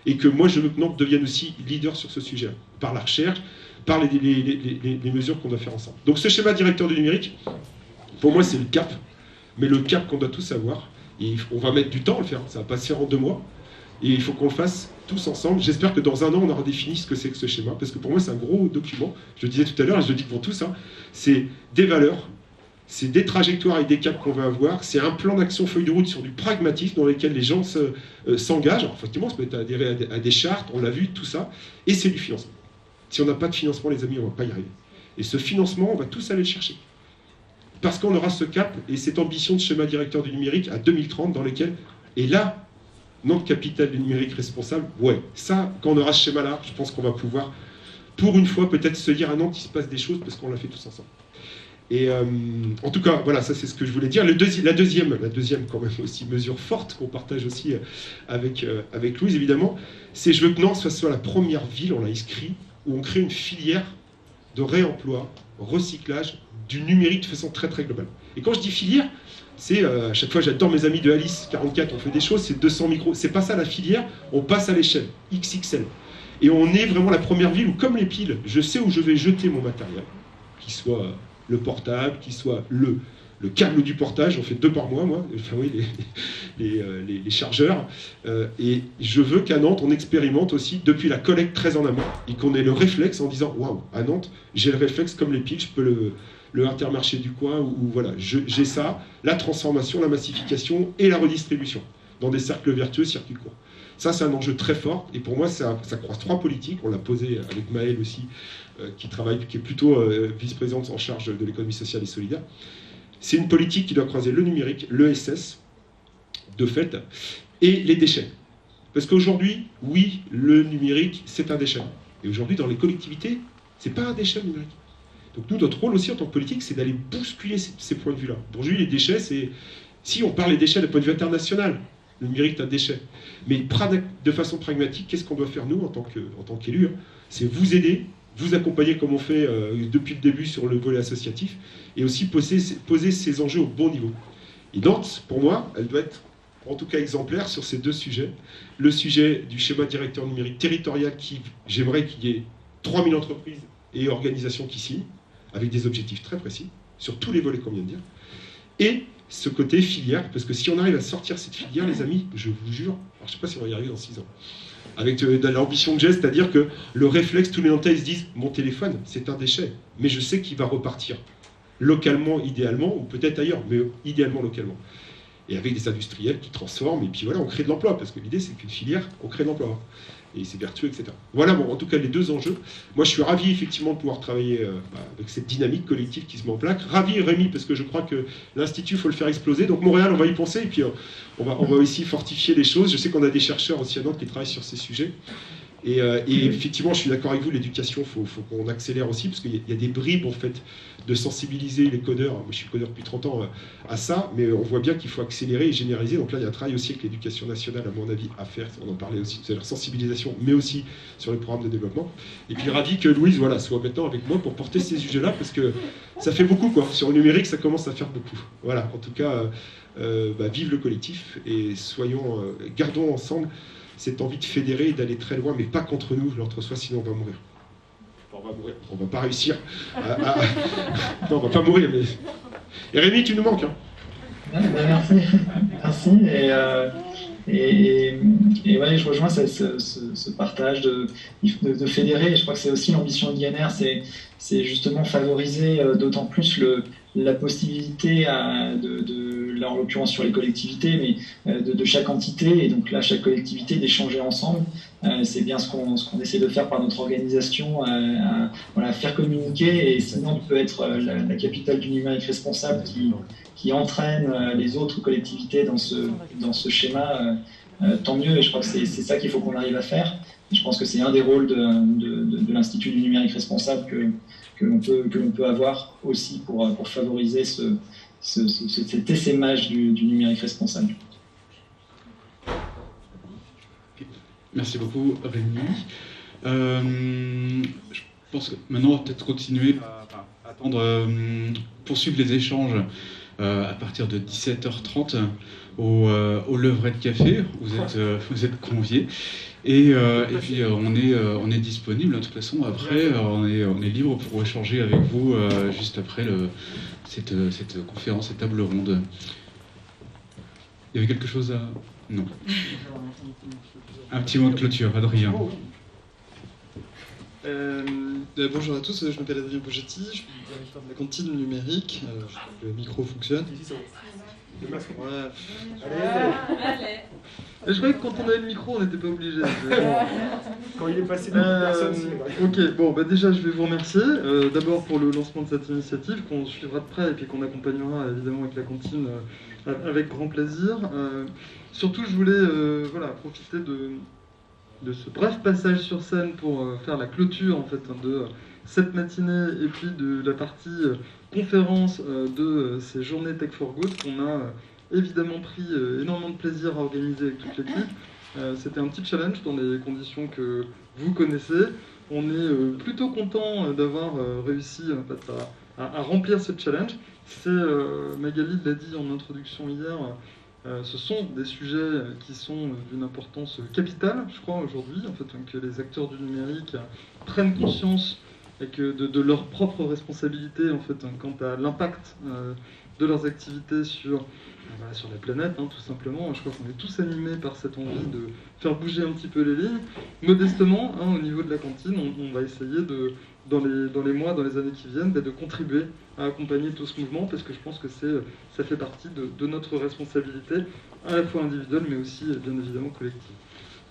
Et que moi, je veux que Nantes devienne aussi leader sur ce sujet, par la recherche, par les mesures qu'on doit faire ensemble. Donc ce schéma directeur du numérique, pour moi, c'est le cap, mais le cap qu'on doit tous avoir, et on va mettre du temps à le faire, ça va pas se faire en 2 mois, et il faut qu'on le fasse tous ensemble. J'espère que dans 1 an, on aura défini ce que c'est que ce schéma, parce que pour moi, c'est un gros document. Je le disais tout à l'heure, et je le dis pour tous, hein, c'est des valeurs, c'est des trajectoires et des caps qu'on va avoir, c'est un plan d'action feuille de route sur du pragmatisme dans lequel les gens s'engagent. Alors, effectivement, ça peut être adhérer à des chartes, on l'a vu, tout ça, et c'est du financement. Si on n'a pas de financement, les amis, on ne va pas y arriver. Et ce financement, on va tous aller le chercher. Parce qu'on aura ce cap et cette ambition de schéma directeur du numérique à 2030 dans lequel, et là, Nantes capitale du numérique responsable, ouais, ça, quand on aura ce schéma-là, je pense qu'on va pouvoir, pour une fois, peut-être se dire à Nantes, il se passe des choses parce qu'on l'a fait tous ensemble. Et en tout cas, voilà, ça c'est ce que je voulais dire. La deuxième quand même aussi mesure forte qu'on partage aussi avec Louise, évidemment, c'est je veux que Nantes soit la première ville, on l'a inscrit, où on crée une filière de réemploi, recyclage du numérique de façon très très globale. Et quand je dis filière, c'est à chaque fois j'adore mes amis de Alice 44, on fait des choses, c'est 200 micros, c'est pas ça la filière, on passe à l'échelle XXL. Et on est vraiment la première ville où, comme les piles, je sais où je vais jeter mon matériel, qu'il soit le portable, qu'il soit le câble du portage, on fait 2 par mois, moi, enfin oui, les chargeurs, et je veux qu'à Nantes, on expérimente aussi depuis la collecte très en amont, et qu'on ait le réflexe en disant, waouh, à Nantes, j'ai le réflexe comme les piles, je peux le Intermarché du coin, ou voilà, j'ai ça, la transformation, la massification et la redistribution, dans des cercles vertueux, circuits courts. Ça, c'est un enjeu très fort, et pour moi, ça croise 3 politiques. On l'a posé avec Maëlle aussi, qui est plutôt vice-présidente en charge de l'économie sociale et solidaire. C'est une politique qui doit croiser le numérique, l'ESS, de fait, et les déchets. Parce qu'aujourd'hui, oui, le numérique, c'est un déchet. Et aujourd'hui, dans les collectivités, c'est pas un déchet, le numérique. Donc nous, notre rôle aussi en tant que politique, c'est d'aller bousculer ces points de vue-là. Aujourd'hui, les déchets, c'est... Si on parle des déchets d'un point de vue international, le numérique est un déchet. Mais de façon pragmatique, qu'est-ce qu'on doit faire, nous, en tant qu'élus, c'est vous aider, vous accompagner comme on fait depuis le début sur le volet associatif, et aussi poser ces enjeux au bon niveau. Et Nantes, pour moi, elle doit être en tout cas exemplaire sur ces 2 sujets. Le sujet du schéma directeur numérique territorial, j'aimerais qu'il y ait 3000 entreprises et organisations qui signent, avec des objectifs très précis, sur tous les volets qu'on vient de dire, et ce côté filière, parce que si on arrive à sortir cette filière, les amis, je vous jure, alors je ne sais pas si on va y arriver dans 6 ans, avec de l'ambition que j'ai, c'est-à-dire que le réflexe, tous les Nantais se disent, mon téléphone, c'est un déchet, mais je sais qu'il va repartir localement, idéalement, ou peut-être ailleurs, mais idéalement localement. Et avec des industriels qui transforment, et puis voilà, on crée de l'emploi, parce que l'idée, c'est qu'une filière, on crée de l'emploi. Et c'est vertueux, etc. Voilà, bon, en tout cas, les 2 enjeux. Moi, je suis ravi, effectivement, de pouvoir travailler avec cette dynamique collective qui se met en place. Ravi, Rémi, parce que je crois que l'Institut, il faut le faire exploser. Donc, Montréal, on va y penser, et puis on va aussi fortifier les choses. Je sais qu'on a des chercheurs aussi à Nantes qui travaillent sur ces sujets. Et effectivement, je suis d'accord avec vous, l'éducation, il faut qu'on accélère aussi, parce qu'il y a des bribes, en fait, de sensibiliser les codeurs. Moi, je suis codeur depuis 30 ans à ça, mais on voit bien qu'il faut accélérer et généraliser. Donc là, il y a un travail aussi avec l'éducation nationale, à mon avis, à faire. On en parlait aussi tout à l'heure, sensibilisation, mais aussi sur les programmes de développement. Et puis, ravi que Louise soit maintenant avec moi pour porter ces sujets-là, parce que ça fait beaucoup, quoi. Sur le numérique, ça commence à faire beaucoup. Voilà, en tout cas, vive le collectif, et gardons ensemble cette envie de fédérer et d'aller très loin, mais pas contre nous, l'entre-soi, sinon on va mourir. Enfin, on va mourir, on va pas réussir Non, on va pas mourir, mais... Et Rémi, tu nous manques, hein. Merci. Merci, et ouais, je rejoins ce partage de fédérer. Je crois que c'est aussi l'ambition de l'INR, c'est justement favoriser d'autant plus la possibilité là en l'occurrence sur les collectivités, mais de chaque entité, et donc là chaque collectivité d'échanger ensemble. C'est bien ce qu'on essaie de faire par notre organisation, voilà, faire communiquer, et sinon on peut être la capitale du numérique responsable qui entraîne les autres collectivités dans ce schéma, tant mieux, et je crois que c'est ça qu'il faut qu'on arrive à faire. Et je pense que c'est un des rôles de l'Institut du numérique responsable que l'on peut avoir aussi pour favoriser cet essaimage du numérique responsable. Merci beaucoup, Rémi. Je pense que maintenant, on va peut-être continuer à attendre, poursuivre les échanges à partir de 17h30 au Levrette Café. Vous êtes conviés. Et puis on est disponible. De toute façon, après, on est libre pour échanger avec vous juste après cette conférence, cette table ronde. Il y avait quelque chose à... Non. Un petit mot de clôture, Adrien. Bonjour à tous, je m'appelle Adrien Bogetti, je suis directeur de la cantine numérique. Le micro fonctionne. Le masque. Ouais. Allez. Je croyais que quand on avait le micro, on n'était pas obligé. Quand il est passé d'une personne, c'est Ok, bon, déjà je vais vous remercier. D'abord pour le lancement de cette initiative qu'on suivra de près et puis qu'on accompagnera évidemment avec la cantine avec grand plaisir. Surtout, je voulais profiter de ce bref passage sur scène pour faire la clôture en fait de cette matinée et puis de la partie conférence de ces journées Tech for Good qu'on a évidemment pris énormément de plaisir à organiser avec toute l'équipe. C'était un petit challenge dans les conditions que vous connaissez. On est plutôt content d'avoir réussi en fait, à remplir ce challenge. Magali l'a dit en introduction hier, ce sont des sujets qui sont d'une importance capitale, je crois, aujourd'hui, en fait, que les acteurs du numérique prennent conscience et que de leur propre responsabilité, en fait, quant à l'impact de leurs activités sur la planète, tout simplement. Je crois qu'on est tous animés par cette envie de faire bouger un petit peu les lignes. Modestement, au niveau de la cantine, on va essayer dans les mois, dans les années qui viennent, de contribuer à accompagner tout ce mouvement, parce que je pense que ça fait partie de notre responsabilité, à la fois individuelle, mais aussi, bien évidemment, collective.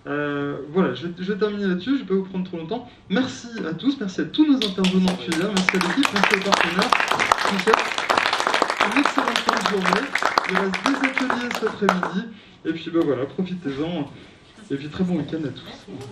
Voilà, je vais terminer là-dessus, je ne vais pas vous prendre trop longtemps. Merci à tous, merci à tous nos intervenants filières, merci à l'équipe, merci aux partenaires. Je vous souhaite une excellente fin de journée. Il reste des ateliers cet après-midi, et puis voilà, profitez-en, et puis très bon week-end à tous.